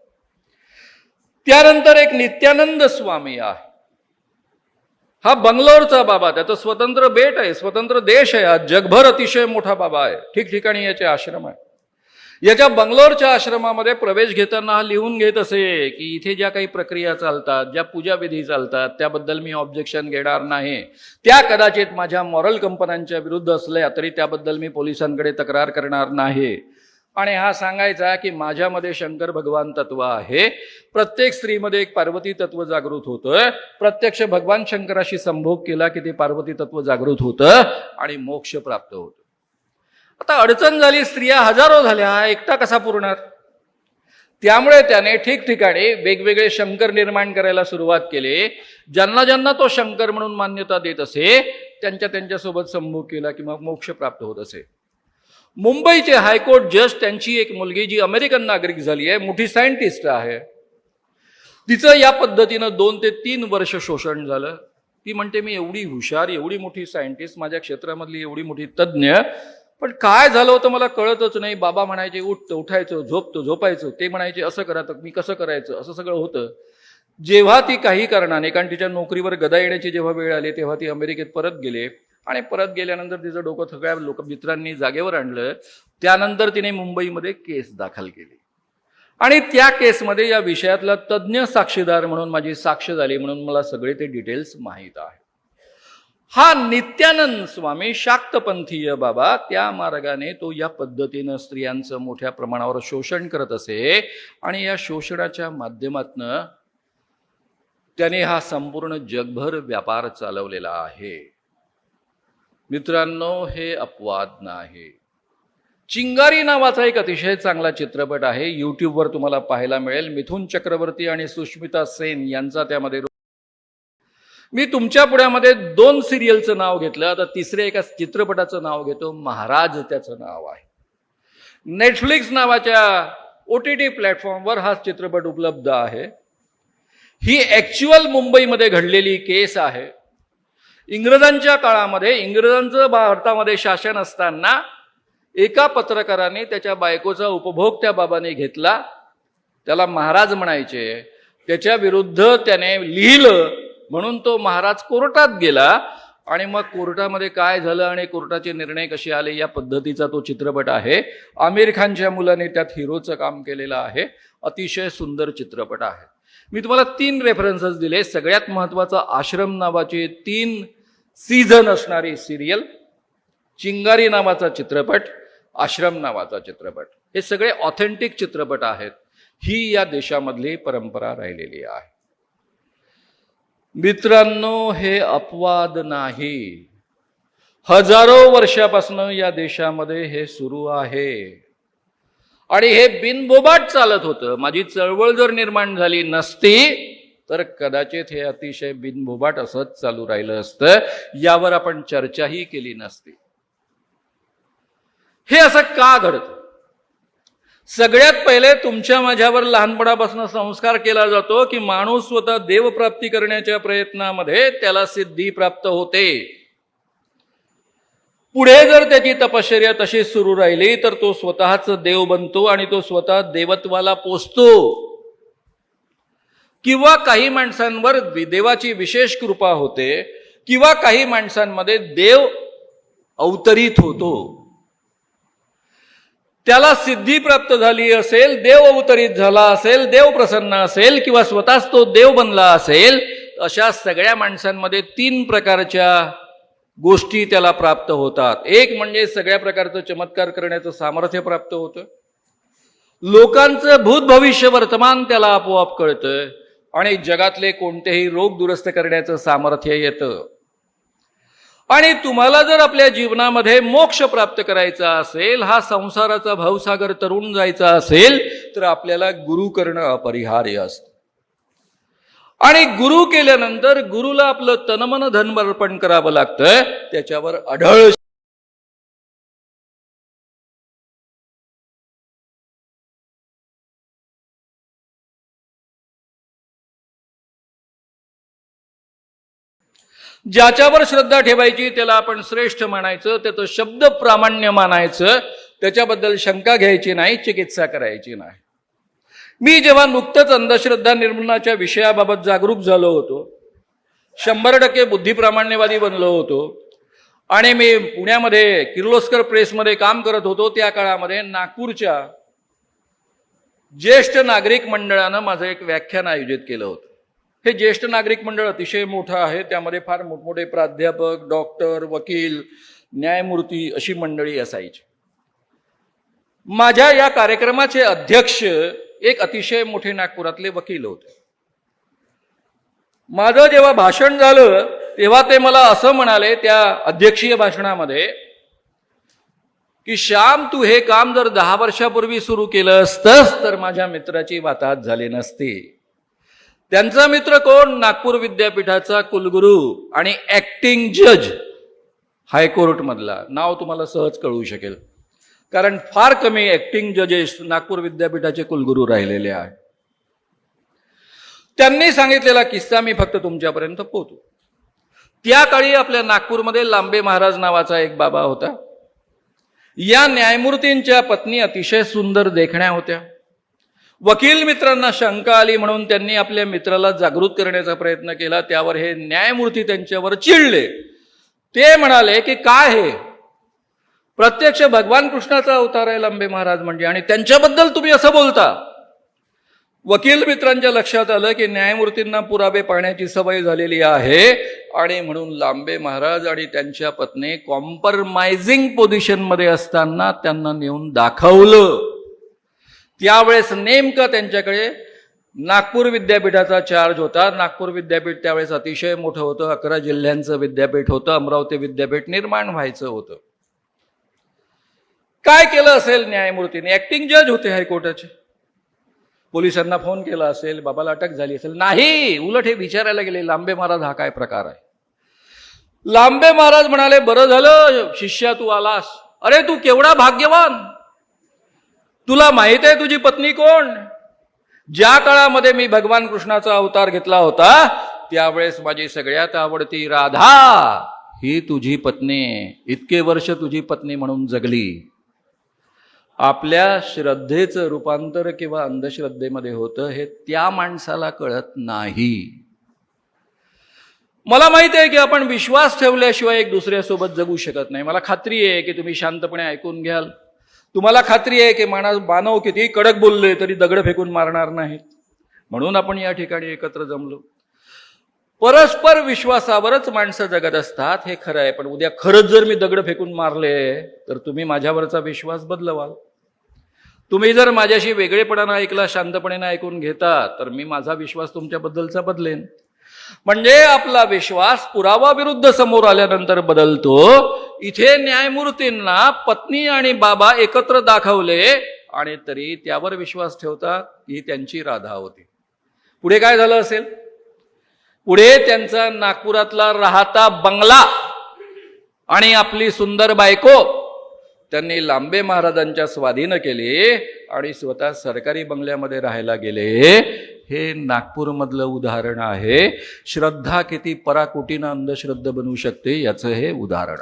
त्यानंतर एक नित्यानंद स्वामी आहे. हा बंगलोरचा बाबा, त्याचं स्वतंत्र बेट आहे, स्वतंत्र देश आहे, आज जगभर अतिशय मोठा बाबा आहे, ठिकठिकाणी याचे आश्रम आहे. याच्या बंगलोरच्या आश्रमामध्ये प्रवेश घेताना हा लिहून घेत असे की इथे ज्या काही प्रक्रिया चालतात, ज्या पूजाविधी चालतात त्याबद्दल मी ऑब्जेक्शन घेणार नाही. त्या कदाचित माझ्या मॉरल कंपन्यांच्या विरुद्ध असल्या तरी त्याबद्दल मी पोलिसांकडे तक्रार करणार नाही. आणि हा सांगायचा की माझ्यामध्ये शंकर भगवान तत्व आहे, प्रत्येक स्त्रीमध्ये एक पार्वती तत्व जागृत होतं, प्रत्यक्ष भगवान शंकराशी संभोग केला की ते पार्वती तत्व जागृत होतं आणि मोक्ष प्राप्त होतं. आता अडचण झाली, स्त्रिया हजारो झाल्या, एकटा कसा पुरणार? त्यामुळे त्याने ठिकठिकाणी वेगवेगळे शंकर निर्माण करायला सुरुवात केली. ज्यांना ज्यांना तो शंकर म्हणून मान्यता देत असे त्यांच्यासोबत संभोग केला किंवा मोक्ष प्राप्त होत असे. मुंबईचे हायकोर्ट जज, त्यांची एक मुलगी जी अमेरिकन नागरिक झाली आहे, मोठी सायंटिस्ट आहे, तिचं या पद्धतीनं 2 ते 3 वर्ष शोषण झालं. ती म्हणते मी एवढी हुशार, एवढी मोठी सायंटिस्ट, माझ्या क्षेत्रामधली एवढी मोठी तज्ज्ञ, पण काय झालं होतं मला कळतच नाही. बाबा म्हणायचे उठायचं, झोपायचं, ते म्हणायचे असं करा, तर मी कसं करायचं, असं सगळं होतं. जेव्हा ती काही कारणाने, कारण तिच्या नोकरीवर गदा येण्याची जेव्हा वेळ आली तेव्हा ती अमेरिकेत परत गेले, आणि परत गेल्यानंतर तिचं डोकं सगळ्या मित्रांनी जागेवर आणलं. त्यानंतर तिने मुंबईमध्ये केस दाखल केली आणि त्या केसमध्ये या विषयातला तज्ज्ञ साक्षीदार म्हणून माझी साक्ष झाली, म्हणून मला सगळे ते डिटेल्स माहीत आहे. हा नित्यानंद स्वामी शाक्तपंथीय बाबा, त्या मार्गाने तो या पद्धतीनं स्त्रियांचं मोठ्या प्रमाणावर शोषण करत असे आणि या शोषणाच्या माध्यमातनं त्याने हा संपूर्ण जगभर व्यापार चालवलेला आहे. मित्रांनो, हे अपवाद नाही. चिंगारी नावाचा एक अतिशय चांगला चित्रपट आहे, यूट्यूबवर तुम्हाला पाहायला मिळेल. मिथुन चक्रवर्ती आणि सुष्मिता सेन यांचा त्यामध्ये. मी तुमच्या पुढ्यामध्ये 2 सिरियलचं नाव घेतलं, आता तिसऱ्या एका चित्रपटाचं नाव घेतो. महाराज त्याचं नाव आहे. नेटफ्लिक्स नावाच्या OTT प्लॅटफॉर्मवर हा चित्रपट उपलब्ध आहे. ही ॲक्च्युअल मुंबईमध्ये घडलेली केस आहे. इंग्रजांच्या काळामध्ये इंग्रजांचं भारतामध्ये शासन असताना एका पत्रकाराने त्याच्या बायकोचा उपभोग त्या बाबाने घेतला. त्याला महाराज म्हणायचे. त्याच्या विरुद्ध त्याने लिहिलं म्हणून तो महाराज कोर्टात गेला आणि मग कोर्टामध्ये काय झालं आणि कोर्टाचे निर्णय कसे आले या पद्धतीचा तो चित्रपट आहे. आमिर खानच्या मुलाने त्यात हिरोचं काम केलेलं आहे. अतिशय सुंदर चित्रपट आहे. मी तुम्हाला 3 रेफरन्सेस दिले. सगळ्यात महत्वाचा आश्रम नावाचे 3 सीझन असणारी सिरियल, चिंगारी नावाचा चित्रपट, आश्रम नावाचा चित्रपट, हे सगळे ऑथेंटिक चित्रपट आहेत. ही या देशामधली परंपरा राहिलेली आहे. मित्रांनो, हे अपवाद नाही. हजारो वर्षापासून या देशामध्ये हे सुरू आहे आणि हे बिनबोबाट चालत होतं. माझी चळवळ जर निर्माण झाली नसती तर कदाचित हे अतिशय बिनबोबाट असंच चालू राहिलं असतं. यावर आपण चर्चाही केली नसती. हे असं का घडतं? सगळ्यात पहिले तुमच्या माझ्यावर लहानपणापासून संस्कार केला जातो की माणूस स्वतः देवप्राप्ती करण्याच्या प्रयत्नामध्ये त्याला सिद्धी प्राप्त होते. पुढे जर त्याची तपश्चर्या तशी सुरू राहिली तर तो स्वतःच देव बनतो आणि तो स्वतः देवत्वाला पोचतो. किंवा काही माणसांवर देवाची विशेष कृपा होते किंवा काही माणसांमध्ये देव अवतरित होतो. त्याला सिद्धी प्राप्त झाली असेल, देव अवतरित झाला असेल, देव प्रसन्न असेल किंवा स्वतःच तो देव बनला असेल, अशा सगळ्या माणसांमध्ये 3 प्रकारच्या गोष्टी त्याला प्राप्त होतात. एक म्हणजे सगळ्या प्रकारचं चमत्कार करण्याचं सामर्थ्य प्राप्त होतं. लोकांचं भूत भविष्य वर्तमान त्याला आपोआप कळतं आणि जगातले कोणतेही रोग दुरुस्त करण्याचं सामर्थ्य येतं. आणि तुम्हाला जर आपल्या जीवनामध्ये मोक्ष प्राप्त करायचा असेल, हा संसाराचा भवसागर तरुण जायचा असेल, तर आपल्याला गुरु करणं अपरिहार्य असतं. आणि गुरु केल्यानंतर गुरुला आपलं तनमन धन अर्पण करावं लागतं. त्याच्यावर अढळ ज्याच्यावर श्रद्धा ठेवायची त्याला आपण श्रेष्ठ मानायचं, त्याचं शब्द प्रामाण्य मानायचं, त्याच्याबद्दल शंका घ्यायची नाही, चिकित्सा करायची नाही. मी जेव्हा नुकतंच अंधश्रद्धा निर्मूलनाच्या विषयाबाबत जागरूक झालो होतो, 100% बुद्धिप्रामाण्यवादी बनलो होतो आणि मी पुण्यामध्ये किर्लोस्कर प्रेसमध्ये काम करत होतो, त्या काळामध्ये नागपूरच्या ज्येष्ठ नागरिक मंडळानं माझं एक व्याख्यान आयोजित केलं होतं. हे ज्येष्ठ नागरिक मंडळ अतिशय मोठं आहे. त्यामध्ये फार मोठमोठे प्राध्यापक, डॉक्टर, वकील, न्यायमूर्ती अशी मंडळी असायची. माझ्या या कार्यक्रमाचे अध्यक्ष एक अतिशय मोठे नागपुरातले वकील होते. माझं जेव्हा भाषण झालं तेव्हा ते मला असं म्हणाले त्या अध्यक्षीय भाषणामध्ये की श्याम, तू हे काम जर 10 वर्षापूर्वी सुरू केलं असतंस तर माझ्या मित्राची वाताहत झाली नसती. त्यांचा मित्र कोण? नागपूर विद्यापीठाचा कुलगुरू आणि ऍक्टिंग जज हायकोर्ट मधला. नाव तुम्हाला सहज कळू शकेल कारण फार कमी ऍक्टिंग जजेस नागपूर विद्यापीठाचे कुलगुरू राहिलेले आहेत. त्यांनी सांगितलेला किस्सा मी फक्त तुमच्यापर्यंत पोहोचू. त्या काळी आपल्या नागपूरमध्ये लांबे महाराज नावाचा एक बाबा होता. या न्यायमूर्तींच्या पत्नी अतिशय सुंदर देखण्या होत्या. वकील मित्रांना शंका आली म्हणून त्यांनी आपल्या मित्राला जागृत करण्याचा प्रयत्न केला. त्यावर हे न्यायमूर्ती त्यांच्यावर चिडले. ते म्हणाले की काय हे प्रत्यक्ष भगवान कृष्णाचा अवतार आहे लांबे महाराज म्हणजे, आणि त्यांच्याबद्दल तुम्ही असं बोलता. वकील मित्रांच्या लक्षात आलं की न्यायमूर्तींना पुरावे पाहण्याची सवय झालेली आहे आणि म्हणून लांबे महाराज आणि त्यांच्या पत्नी कॉम्प्रोमाइजिंग पोझिशन मध्ये असताना त्यांना नेऊन दाखवलं. त्यावेळेस नेमका त्यांच्याकडे नागपूर विद्यापीठाचा चार्ज होता. नागपूर विद्यापीठ त्यावेळेस अतिशय मोठं होतं. 11 जिल्ह्यांचं विद्यापीठ होतं. अमरावती विद्यापीठ निर्माण व्हायचं होतं. काय केलं असेल न्यायमूर्तीने? ऍक्टिंग जज होते हायकोर्टाचे. पोलिसांना फोन केला असेल, बाबाला अटक झाली असेल. नाही, उलट हे विचारायला गेले लांबे महाराज हा काय प्रकार आहे. लांबे महाराज म्हणाले, बरं झालं शिष्या तू आलास. अरे तू केवढा भाग्यवान, तुला माहित आहे तुझी पत्नी कोण? ज्या काळामध्ये मी भगवान कृष्णाचा अवतार घेतला होता त्यावेळेस माझी सगळ्यात आवडती राधा ही तुझी पत्नी, इतके वर्ष तुझी पत्नी म्हणून जगली. आपल्या श्रद्धेचं रूपांतर किंवा अंधश्रद्धेमध्ये होतं हे त्या माणसाला कळत नाही. मला माहिती आहे की आपण विश्वास ठेवल्याशिवाय एक दुसऱ्यासोबत जगू शकत नाही. मला खात्री आहे की तुम्ही शांतपणे ऐकून घ्याल. तुम्हाला खात्री आहे की मानव किती कडक बोलले तरी दगड फेकून मारणार नाहीत. म्हणून आपण या ठिकाणी एकत्र जमलो. परस्पर विश्वासावरच माणसं जगत असतात हे खरं आहे. पण उद्या खरंच जर मी दगड फेकून मारले तर तुम्ही माझ्यावरचा विश्वास बदलवाल. तुम्ही जर माझ्याशी वेगळेपणानं ऐकला, शांतपणे ऐकून घेता, तर मी माझा विश्वास तुमच्याबद्दलचा बदलेन. म्हणजे आपला विश्वास पुरावा विरुद्ध समोर आल्यानंतर बदलतो. इथे न्यायमूर्तींना पत्नी आणि बाबा एकत्र दाखवले आणि तरी त्यावर विश्वास ठेवता ही त्यांची राधा होती. पुढे काय झालं असेल? पुढे त्यांचा नागपुरातला राहता बंगला आणि आपली सुंदर बायको त्यांनी लांबे महाराजांच्या स्वाधीन केली आणि स्वतः सरकारी बंगल्यामध्ये राहायला गेले. हे नागपूरमधलं उदाहरण आहे. श्रद्धा किती पराकोटीनं अंधश्रद्धा बनवू शकते याचं हे उदाहरण.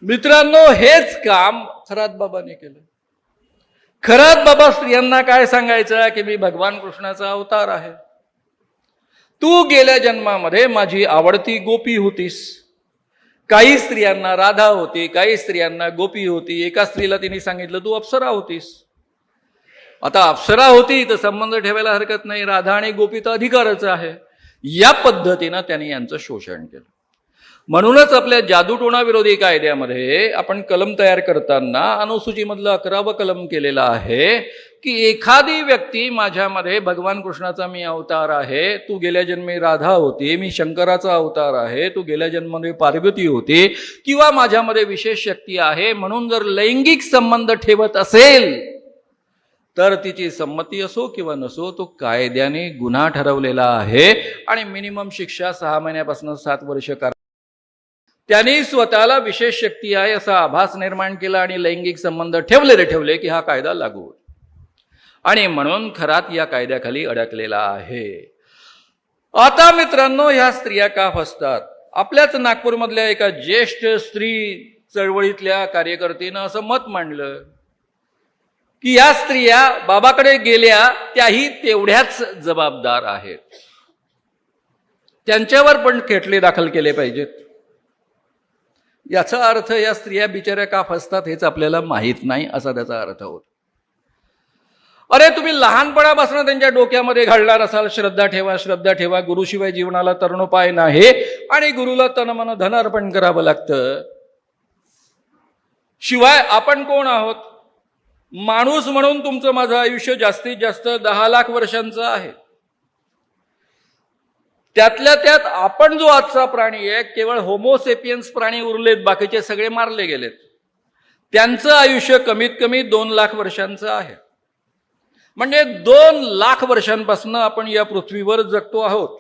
मित्रांनो, हेच काम खरात बाबाने केलं. खरात बाबा स्त्रियांना काय सांगायचं की मी भगवान कृष्णाचा अवतार आहे. तू गेल्या जन्मामध्ये माझी आवडती गोपी होतीस. काही स्त्रियांना राधा होती, काही स्त्रियांना गोपी होती. एका स्त्रीला तिने सांगितलं तू अप्सरा होतीस. आता अप्सरा होती तर संबंध ठेवायला हरकत नाही, राधा आणि गोपी तर अधिकारच आहे. या पद्धतीनं त्यांनी यांचं शोषण केलं. म्हणूनच आपल्या जादूटोणा विरोधी कायद्यामध्ये आपण कलम तयार करताना अनुसूचीमधलं 11वं कलम केलेलं आहे की एखादी व्यक्ती माझ्यामध्ये भगवान कृष्णाचा मी अवतार आहे, तू गेल्या जन्मी राधा होती, मी शंकराचा अवतार आहे, तू गेल्या जन्मामध्ये पार्वती होती, किंवा माझ्यामध्ये विशेष शक्ती आहे म्हणून जर लैंगिक संबंध ठेवत असेल तर तिची संमती असो किंवा नसो तो कायद्याने गुन्हा ठरवलेला आहे आणि मिनिमम शिक्षा 6 महिन्यापासून 7 वर्ष करा. त्यांनी स्वतःला विशेष शक्ती आहे असा आभास निर्माण केला आणि लैंगिक संबंध ठेवले की हा कायदा लागू होईल. आणि म्हणून खरात या कायद्याखाली अडकलेला आहे. आता मित्रांनो, ह्या स्त्रिया का फसतात? आपल्याच नागपूरमधल्या एका ज्येष्ठ स्त्री चळवळीतल्या कार्यकर्तीनं असं मत मांडलं की या स्त्रिया बाबाकडे गेल्या त्याही तेवढ्याच जबाबदार आहेत, त्यांच्यावर पण खटले दाखल केले पाहिजेत. याचा अर्थ या स्त्रिया बिचाऱ्या का फसतात हेच आपल्याला माहीत नाही असा त्याचा अर्थ होतो. अरे तुम्ही लहानपणापासून त्यांच्या डोक्यामध्ये घालणार असाल श्रद्धा ठेवा, श्रद्धा ठेवा, गुरुशिवाय जीवनाला तरणोपाय नाही आणि गुरुला तन मन धन अर्पण करावं लागतं. शिवाय आपण कोण आहोत? माणूस म्हणून तुमचं माझं आयुष्य जास्तीत जास्त 10 लाख वर्षांचं आहे. त्यातल्या त्यात आपण जो आजचा प्राणी आहे, केवळ होमोसेपियन्स प्राणी उरलेत, बाकीचे सगळे मारले गेलेत. त्यांचं आयुष्य कमीत कमी 2 लाख वर्षांचं आहे. म्हणजे 2 लाख वर्षांपासून आपण या पृथ्वीवर जगतो आहोत.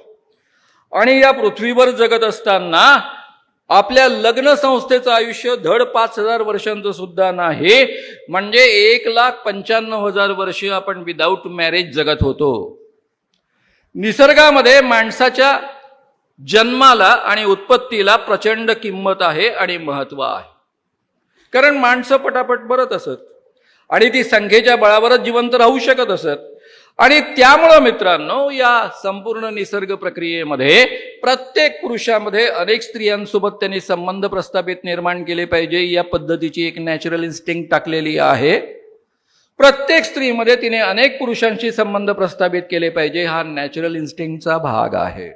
आणि या पृथ्वीवर जगत असताना आपल्या लग्न संस्थेचं आयुष्य धड 5,000 वर्षांचं सुद्धा नाही. म्हणजे 1,95,000 वर्ष आपण विदाऊट मॅरेज जगत होतो. निसर्गामध्ये माणसाच्या जन्माला आणि उत्पत्तीला प्रचंड किंमत आहे आणि महत्व आहे. कारण माणसं पटापट मरत असत आणि ती संख्येच्या बळावरच जिवंत राहू शकत असत. आणि त्यामुळं मित्रांनो, या संपूर्ण निसर्ग प्रक्रियेमध्ये प्रत्येक पुरुषामध्ये अनेक स्त्रियांसोबत त्यांनी संबंध प्रस्थापित निर्माण केले पाहिजे या पद्धतीची एक नॅचरल इन्स्टिंक्ट टाकलेली आहे. प्रत्येक स्त्रीमध्ये तिने अनेक पुरुषांशी संबंध प्रस्थापित केले पाहिजे हा नॅचरल इन्स्टिंक्टचा भाग आहे.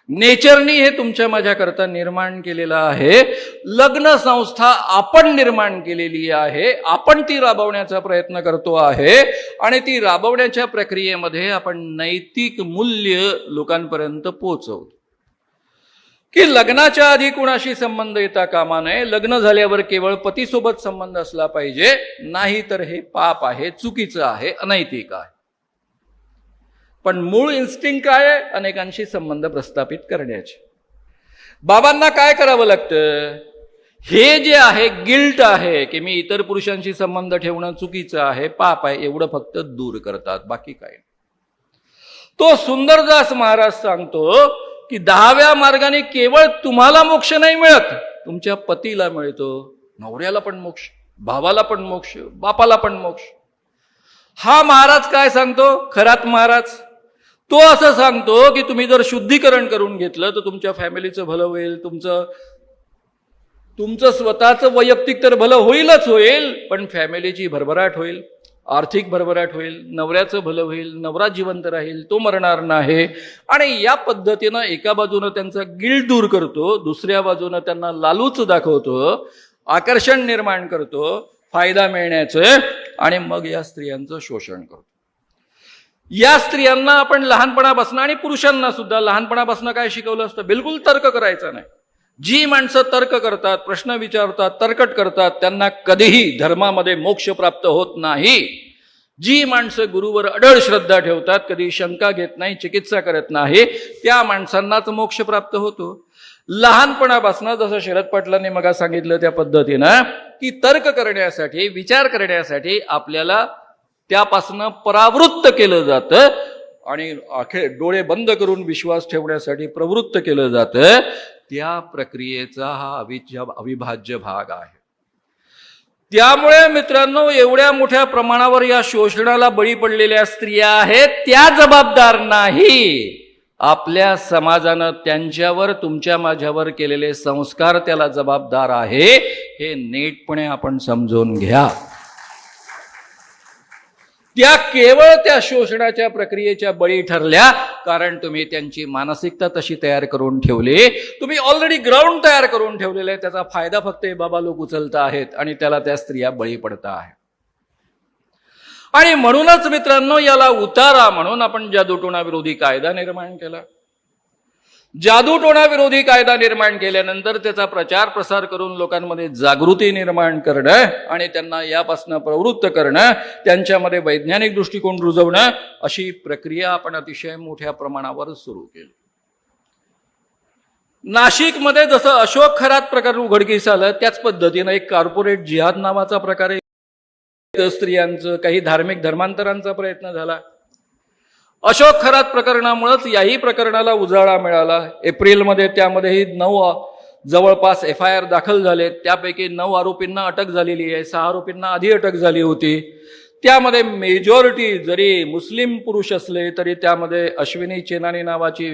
नेचरनी हे तुमच्या माझ्याकरता निर्माण केलेलं आहे. लग्न संस्था आपण निर्माण केलेली आहे, आपण ती राबवण्याचा प्रयत्न करतो आहे आणि ती राबवण्याच्या प्रक्रियेमध्ये आपण नैतिक मूल्य लोकांपर्यंत पोहोचवतो की लग्नाच्या आधी कुणाशी संबंध येता कामा नये, लग्न झाल्यावर केवळ पतीसोबत संबंध असला पाहिजे, नाही तर हे पाप आहे, चुकीचं आहे, अनैतिक आहे. पण मूळ इन्स्टिंक्ट काय आहे? अनेकांशी संबंध प्रस्थापित करण्याचे. बाबांना काय करावं लागतं? हे जे आहे गिल्ट आहे की मी इतर पुरुषांशी संबंध ठेवणं चुकीचं आहे, पाप आहे, एवढं फक्त दूर करतात, बाकी काय. तो सुंदरदास महाराज सांगतो की 10व्या मार्गाने केवळ तुम्हाला मोक्ष नाही मिळत, तुमच्या पतीला मिळतो, नवऱ्याला पण मोक्ष, भावाला पण मोक्ष, बापाला पण मोक्ष. हा महाराज काय सांगतो, खरात महाराज तो असं सांगतो की तुम्ही जर शुद्धीकरण करून घेतलं तर तुमच्या फॅमिलीचं भलं होईल, तुमचं स्वतःचं वैयक्तिक तर भलं होईलच होईल, पण फॅमिलीची भरभराट होईल, आर्थिक भरभराट होईल, नवऱ्याचं भलं होईल, नवरा जिवंत राहील, तो मरणार नाही. आणि या पद्धतीनं एका बाजूनं त्यांचा गिल्ट दूर करतो, दुसऱ्या बाजूनं त्यांना लालूच दाखवतो, आकर्षण निर्माण करतो फायदा मिळण्याचं, आणि मग या स्त्रियांचं शोषण करतो. या स्त्रियांना आपण लहानपणापासून आणि पुरुषांना सुद्धा लहानपणापासून काय शिकवलं असतं, बिलकुल तर्क करायचा नाही. जी माणसं तर्क करतात, प्रश्न विचारतात, तर्कट करतात, त्यांना कधीही धर्मामध्ये मोक्ष प्राप्त होत नाही. जी माणसं गुरुवर अढळ श्रद्धा ठेवतात, कधी शंका घेत नाही, चिकित्सा करत नाही, त्या माणसांनाच मोक्ष प्राप्त होतो. लहानपणापासून जसं शरद पाटलांनी मग सांगितलं त्या पद्धतीनं की तर्क करण्यासाठी, विचार करण्यासाठी आपल्याला त्यापासनं परावृत्त केलं जातं आणि डोळे बंद करून विश्वास ठेवण्यासाठी प्रवृत्त केलं जातं. त्या प्रक्रियेचा हा अविभाज्य भाग आहे. त्यामुळे मित्रांनो, एवढ्या मोठ्या प्रमाणावर या शोषणाला बळी पडलेल्या स्त्रिया आहेत, त्या जबाबदार नाही. आपल्या समाजानं त्यांच्यावर, तुमच्या माझ्यावर केलेले संस्कार त्याला जबाबदार आहे. हे नीटपणे आपण समजून घ्या. त्या केवळ त्या शोषणाच्या प्रक्रियेच्या बळी ठरल्या कारण तुम्ही त्यांची मानसिकता तशी तयार करून ठेवली. तुम्ही ऑलरेडी ग्राउंड तयार करून ठेवलेलं आहे, त्याचा फायदा फक्त हे बाबा लोक उचलत आहेत आणि त्याला त्या स्त्रिया बळी पडत आहेत. आणि म्हणूनच मित्रांनो, याला उतारा म्हणून आपण जादूटोणा विरोधी कायदा निर्माण केला. जादूटोणा विरोधी कायदा निर्माण केल्यानंतर त्याचा प्रचार प्रसार करून लोकांमध्ये जागृती निर्माण करणं आणि त्यांना यापासून प्रवृत्त करणं, त्यांच्यामध्ये वैज्ञानिक दृष्टिकोन रुजवणं, अशी प्रक्रिया आपण अतिशय मोठ्या प्रमाणावर सुरू केली. नाशिकमध्ये जसं अशोक खरात प्रकार उघडकीस आलं, त्याच पद्धतीनं एक कॉर्पोरेट जिहाद नावाचा प्रकारे स्त्रियांचं काही धार्मिक धर्मांतरांचा प्रयत्न झाला. अशोक खरात प्रकरणामुळेच याही प्रकरणाला उजाळा मिळाला. एप्रिलमध्ये त्यामध्येही 9 जवळपास FIR दाखल झाले. त्यापैकी 9 आरोपींना अटक झालेली आहे, 6 आरोपींना आधी अटक झाली होती. त्यामध्ये मेजॉरिटी जरी मुस्लिम पुरुष असले तरी त्यामध्ये अश्विनी चेनानी नावाची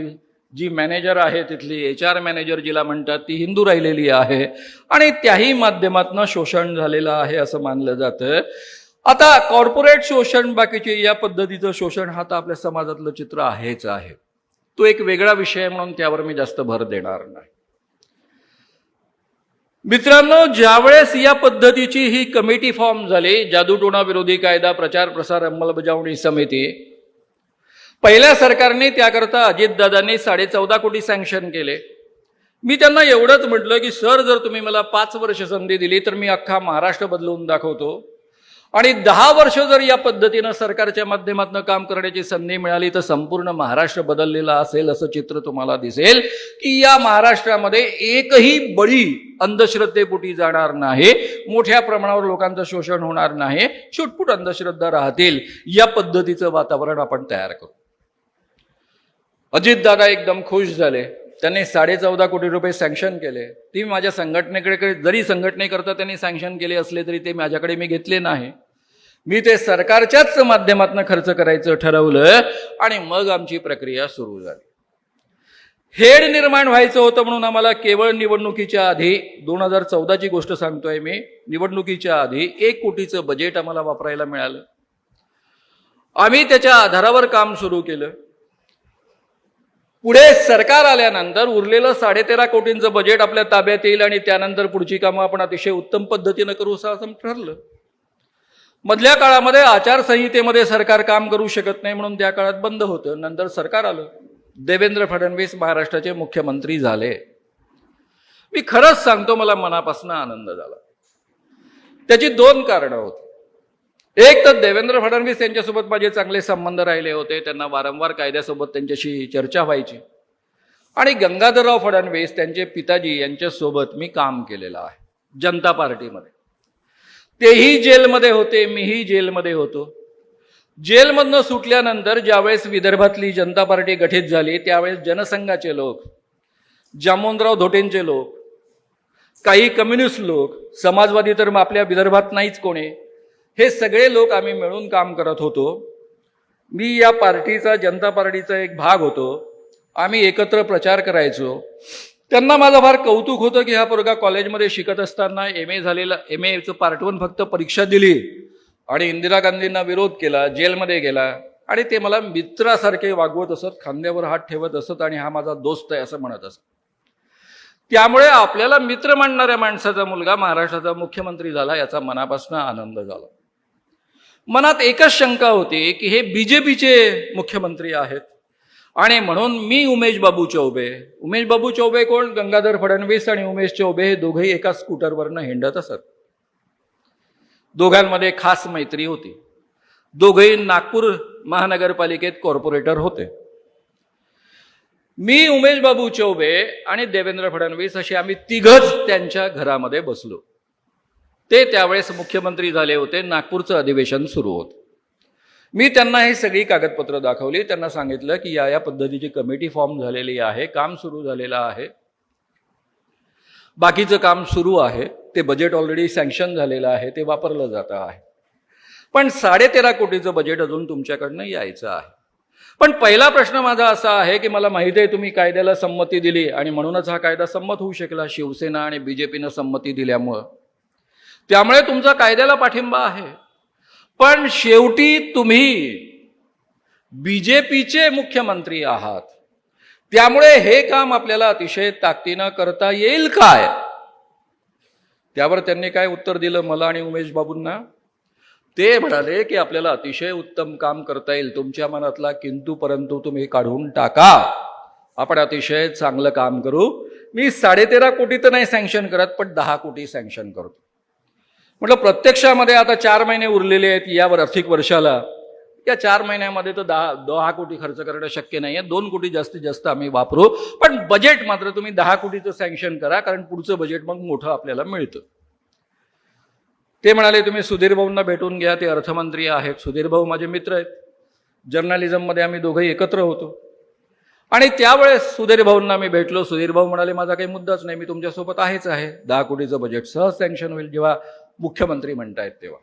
जी मॅनेजर आहे, तिथली HR मॅनेजर जिला म्हणतात, ती हिंदू राहिलेली आहे आणि त्याही माध्यमातून शोषण झालेलं आहे असं मानलं जातं. आता कॉर्पोरेट शोषण, बाकीचे या पद्धतीचं शोषण, हा तर आपल्या समाजातलं चित्र आहेच आहे. तो एक वेगळा विषय म्हणून त्यावर मी जास्त भर देणार नाही. मित्रांनो, ज्यावेळेस या पद्धतीची ही कमिटी फॉर्म झाली, जादूटोणा विरोधी कायदा प्रचार प्रसार अंमलबजावणी समिती, पहिल्या सरकारने त्याकरता अजितदादांनी 14.5 कोटी सँक्शन केले. मी त्यांना एवढंच म्हटलं की सर, जर तुम्ही मला 5 वर्ष संधी दिली तर मी अख्खा महाराष्ट्र बदलून दाखवतो, आणि 10 वर्ष जर या पद्धतीनं सरकारच्या माध्यमातून काम करण्याची संधी मिळाली तर संपूर्ण महाराष्ट्र बदललेला असेल असं चित्र तुम्हाला दिसेल की या महाराष्ट्रामध्ये एकही बळी अंधश्रद्धेपोटी जाणार नाही, मोठ्या प्रमाणावर लोकांचं शोषण होणार नाही, छुटपुट अंधश्रद्धा राहतील. या पद्धतीचं वातावरण आपण तयार करू. अजितदादा एकदम खुश झाले. त्यांनी 14.5 कोटी रुपये सँक्शन केले. ती माझ्या संघटनेकडे, जरी संघटनेकरता त्यांनी सँक्शन केले असले तरी ते माझ्याकडे मी घेतले नाही. मी ते सरकारच्याच माध्यमातून खर्च करायचं ठरवलं आणि मग आमची प्रक्रिया सुरू झाली. हेड निर्माण व्हायचं होतं म्हणून आम्हाला केवळ निवडणुकीच्या आधी, 2014ची गोष्ट सांगतोय मी, निवडणुकीच्या आधी 1 कोटीचं बजेट आम्हाला वापरायला मिळालं. आम्ही त्याच्या आधारावर काम सुरू केलं. पुढे सरकार आल्यानंतर उरलेलं 13.5 कोटींचं बजेट आपल्या ताब्यात येईल आणि त्यानंतर पुढची कामं आपण अतिशय उत्तम पद्धतीनं करू असं ठरलं. मधल्या काळामध्ये आचारसंहितेमध्ये सरकार काम करू शकत नाही म्हणून त्या काळात बंद होतं. नंतर सरकार आलं. देवेंद्र फडणवीस महाराष्ट्राचे मुख्यमंत्री झाले. मी खरंच सांगतो, मला मनापासून आनंद झाला. त्याची 2 कारणं होती. एक तर देवेंद्र फडणवीस यांच्यासोबत माझे चांगले संबंध राहिले होते, त्यांना वारंवार कायद्यासोबत त्यांच्याशी चर्चा व्हायची. आणि गंगाधरराव फडणवीस त्यांचे पिताजी यांच्यासोबत मी काम केलेलं आहे. जनता पार्टीमध्ये. तेही जेलमध्ये होते, मीही जेलमध्ये होतो. जेलमधनं सुटल्यानंतर ज्यावेळेस विदर्भातली जनता पार्टी गठीत झाली त्यावेळेस जनसंघाचे लोक, जामोनराव धोटेंचे लोक, काही कम्युनिस्ट लोक, समाजवादी तर मग आपल्या विदर्भात नाहीच कोणी, हे सगळे लोक आम्ही मिळून काम करत होतो. मी या पार्टीचा, जनता पार्टीचा एक भाग होतो. आम्ही एकत्र प्रचार करायचो. त्यांना माझं फार कौतुक होतं की हा पोरगा कॉलेजमध्ये शिकत असताना MA झालेला, MAचं पार्ट 1 फक्त परीक्षा दिली आणि इंदिरा गांधींना विरोध केला, जेलमध्ये गेला आणि ते मला मित्रासारखे वागवत असत, खांद्यावर हात ठेवत असत आणि हा माझा दोस्त आहे असं म्हणत असत. त्यामुळे आपल्याला मित्र मानणाऱ्या माणसाचा मुलगा महाराष्ट्राचा मुख्यमंत्री झाला याचा मनापासून आनंद झाला. मनात एकच शंका होती की हे BJPचे मुख्यमंत्री आहेत आणि म्हणून मी उमेश बाबू चौबे कोण? गंगाधर फडणवीस आणि उमेश चौबे हे दोघेही एका स्कूटरवरनं हिंडत असत. दोघांमध्ये खास मैत्री होती. दोघेही नागपूर महानगरपालिकेत कॉर्पोरेटर होते. मी, उमेश बाबू चौबे आणि देवेंद्र फडणवीस असे आम्ही तिघच त्यांच्या घरामध्ये बसलो. ते त्यावेळेस मुख्यमंत्री झाले होते. नागपूरचं अधिवेशन सुरू होतं. मी त्यांना ही सगळी कागदपत्र दाखवली. त्यांना सांगितलं की या पद्धतीची कमिटी फॉर्म झालेली आहे, काम सुरू झालेलं आहे, बाकीचं काम सुरू आहे, ते बजेट ऑलरेडी सँक्शन झालेलं आहे, ते वापरलं जातं आहे, पण 13.5 कोटीचं बजेट अजून तुमच्याकडनं यायचं आहे. पण पहिला प्रश्न माझा असा आहे की मला माहिती आहे तुम्ही कायद्याला संमती दिली आणि म्हणूनच हा कायदा संमत होऊ शकला शिवसेना आणि BJPनं संमती दिल्यामुळं, त्यामुळे तुमचा कायद्याला पाठिंबा आहे. पण शेवटी तुम्ही BJPचे मुख्यमंत्री आहात, त्यामुळे हे काम आपल्याला अतिशय ताकदीनं करता येईल काय? त्यावर त्यांनी काय उत्तर दिलं मला आणि उमेश बाबूंना? ते म्हणाले की आपल्याला अतिशय उत्तम काम करता येईल, तुमच्या मनातला किंतु परंतु तुम्ही काढून टाका, आपण अतिशय चांगलं काम करू. मी 13.5 कोटी तर नाही सँक्शन करत, पण 10 कोटी सँक्शन करतो. म्हटलं प्रत्यक्षामध्ये आता 4 महिने उरलेले आहेत यावर आर्थिक वर्षाला, या 4 महिन्यामध्ये तर 10 कोटी खर्च करणं शक्य नाही आहे. 2 कोटी जास्तीत जास्त आम्ही वापरू, पण बजेट मात्र तुम्ही 10 कोटीचं सँक्शन करा, कारण पुढचं बजेट मग मोठं आपल्याला मिळतं. ते म्हणाले तुम्ही सुधीर भाऊंना भेटून घ्या, ते अर्थमंत्री आहेत. सुधीर भाऊ माझे मित्र आहेत, जर्नलिझममध्ये आम्ही दोघंही एकत्र होतो. आणि त्यावेळेस सुधीर भाऊंना मी भेटलो. सुधीर भाऊ म्हणाले माझा काही मुद्दाच नाही, मी तुमच्यासोबत आहेच आहे, 10 कोटीचं बजेट सहज सँक्शन होईल जेव्हा मुख्यमंत्री म्हणतायत तेव्हा.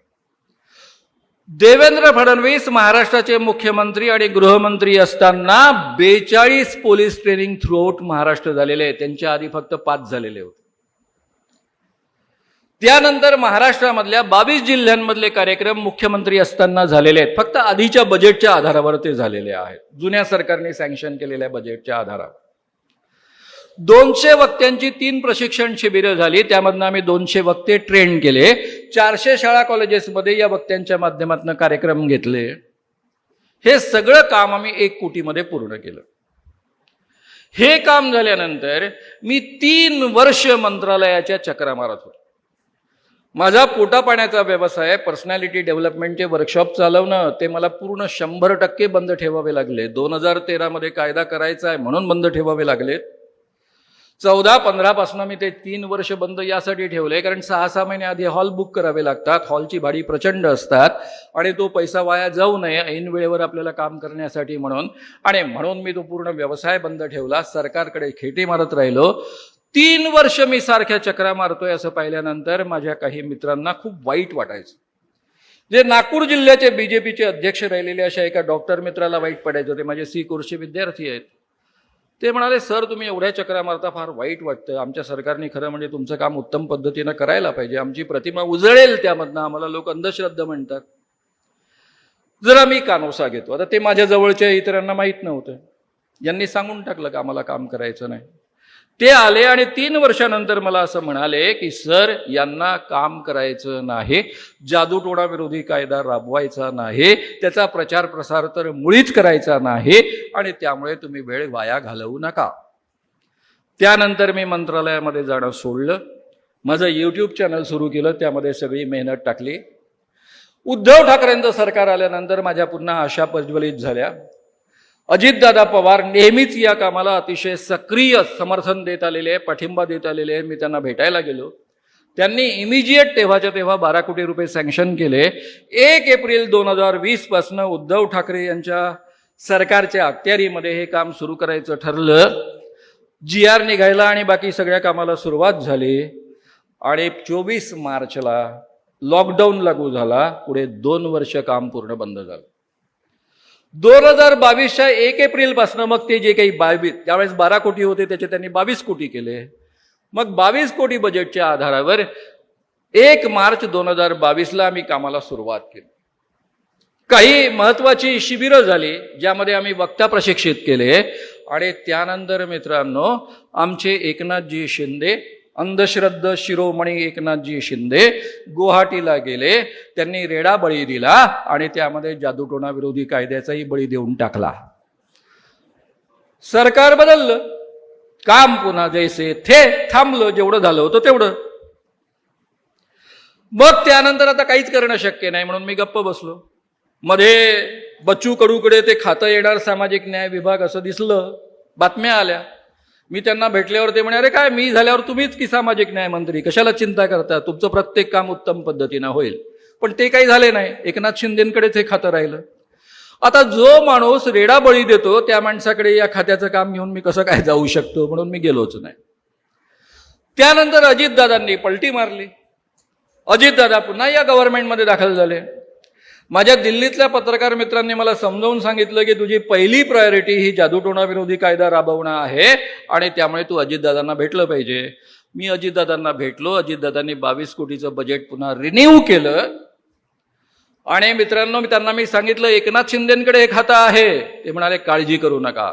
देवेंद्र फडणवीस महाराष्ट्राचे मुख्यमंत्री आणि गृहमंत्री असताना 42 पोलीस ट्रेनिंग थ्रूआउट महाराष्ट्र झालेले आहे. त्यांच्या आधी फक्त 5 झालेले होते. त्यानंतर महाराष्ट्रामधल्या 22 जिल्ह्यांमधले कार्यक्रम मुख्यमंत्री असताना झालेले आहेत. फक्त आधीच्या बजेटच्या आधारावर ते झालेले आहेत, जुन्या सरकारने सँक्शन केलेल्या बजेटच्या आधारावर. 200 वक्त्यांची 3 प्रशिक्षण शिबिरं झाली, त्यामधनं आम्ही 200 वक्ते ट्रेन केले. 400 शाळा कॉलेजेसमध्ये या वक्त्यांच्या माध्यमातून कार्यक्रम घेतले. हे सगळं काम आम्ही 1 कोटीमध्ये पूर्ण केलं. हे काम झाल्यानंतर मी 3 वर्ष मंत्रालयाच्या चक्रा मारत होतो. माझा पोटापाण्याचा व्यवसाय, पर्सनॅलिटी डेव्हलपमेंटचे वर्कशॉप चालवणं, ते मला पूर्ण 100% बंद ठेवावे लागले. 2013 मध्ये कायदा करायचा आहे म्हणून बंद ठेवावे लागले. 14-15 पासून मी ते 3 वर्ष बंद यासाठी ठेवले, कारण 6-6 महिने आधी हॉल बुक करावे लागतात, हॉलची भाडी प्रचंड असतात आणि तो पैसा वाया जाऊ नये ऐन वेळेवर आपल्याला काम करण्यासाठी म्हणून. आणि म्हणून मी तो पूर्ण व्यवसाय बंद ठेवला, सरकारकडे खेटी मारत राहिलो. 3 वर्ष मी सारख्या चक्रा मारतोय असं पाहिल्यानंतर माझ्या काही मित्रांना खूप वाईट वाटायचं. जे नागपूर जिल्ह्याचे BJPचे अध्यक्ष राहिलेले अशा एका डॉक्टर मित्राला वाईट पडायचं. ते माझे C कोर्सचे विद्यार्थी आहेत. ते म्हणाले सर तुम्ही एवढ्या चक्रा मारता, फार वाईट वाटतं, आमच्या सरकारने खरं म्हणजे तुमचं काम उत्तम पद्धतीनं करायला पाहिजे, आमची प्रतिमा उजळेल त्यामधनं, आम्हाला लोक अंधश्रद्धा म्हणतात. जरा मी कानोसा घेतो. आता ते माझ्या जवळच्या इतरांना माहीत नव्हतं, यांनी सांगून टाकलं का आम्हाला काम करायचं नाही. ते आले आणि 3 वर्षानंतर मला असं म्हणाले की सर यांना काम करायचं नाही, जादूटोणा विरोधी कायदा राबवायचा नाही, त्याचा प्रचार प्रसार तर मुळीच करायचा नाही आणि त्यामुळे तुम्ही वेळ वाया घालवू नका. त्यानंतर मी मंत्रालयामध्ये जाणं सोडलं, माझं YouTube चॅनल सुरू केलं, त्यामध्ये सगळी मेहनत टाकली. उद्धव ठाकरेंचं सरकार आल्यानंतर माझ्या पुन्हा आशा प्रज्वलित झाल्या. अजितदादा पवार नेहमीच या कामाला अतिशय सक्रिय समर्थन देत आलेले आहे, पाठिंबा देत आलेले आहे. मी त्यांना भेटायला गेलो. त्यांनी इमिजिएट तेव्हाच्या तेव्हा 12 कोटी रुपये सँक्शन केले. 1 एप्रिल 2020 पासून उद्धव ठाकरे यांच्या सरकारच्या अखत्यारीमध्ये हे काम सुरू करायचं ठरलं. GR निघायला आणि बाकी सगळ्या कामाला सुरुवात झाली आणि 24 मार्चला लॉकडाऊन लागू झाला. पुढे 2 वर्ष काम पूर्ण बंद झालं. 2022च्या 1 एप्रिल पासून मग ते जे काही त्यावेळेस 12 कोटी होते त्याचे त्यांनी 22 कोटी केले. मग 22 कोटी बजेटच्या आधारावर 1 मार्च 2022ला आम्ही कामाला सुरुवात केली. काही महत्वाची शिबिरं झाली ज्यामध्ये आम्ही वक्ता प्रशिक्षित केले आणि त्यानंतर मित्रांनो आमचे एकनाथजी शिंदे, अंधश्रद्धा शिरोमणी एकनाथजी शिंदे गुवाहाटीला गेले. त्यांनी रेडा बळी दिला आणि त्यामध्ये जादूटोणा विरोधी कायद्याचाही बळी देऊन टाकला. सरकार बदललं, काम पुन्हा जैसे थे थांबलं. जेवढं झालं होतं तेवढं. मग त्यानंतर आता काहीच करणं शक्य नाही म्हणून मी गप्प बसलो. मध्ये बच्चू कडूकडे ते खातं येणार सामाजिक न्याय विभाग असं दिसलं, बातम्या आल्या. मी त्यांना भेटल्यावर ते म्हणे, अरे काय मी झाल्यावर तुम्हीच की सामाजिक न्याय मंत्री, कशाला चिंता करता, तुमचं प्रत्येक काम उत्तम पद्धतीनं होईल. पण ते काही झाले नाही. एकनाथ शिंदेंकडेच हे खातं राहिलं. आता जो माणूस रेडा बळी देतो त्या माणसाकडे या खात्याचं काम घेऊन मी कसं काय जाऊ शकतो, म्हणून मी गेलोच नाही. त्यानंतर अजितदादांनी पलटी मारली. अजितदादा पुन्हा या गव्हर्नमेंटमध्ये दाखल झाले. माझ्या दिल्लीतल्या पत्रकार मित्रांनी मला समजावून सांगितलं की तुझी पहिली प्रायोरिटी ही जादूटोणा विरोधी कायदा राबवणं आहे आणि त्यामुळे तू अजितदादांना भेटलं पाहिजे. मी अजितदादांना भेटलो. अजितदादांनी 22 कोटीचं बजेट पुन्हा रिन्यू केलं. आणि मित्रांनो त्यांना मी सांगितलं एकनाथ शिंदेकडे हे खातं आहे. ते म्हणाले काळजी करू नका.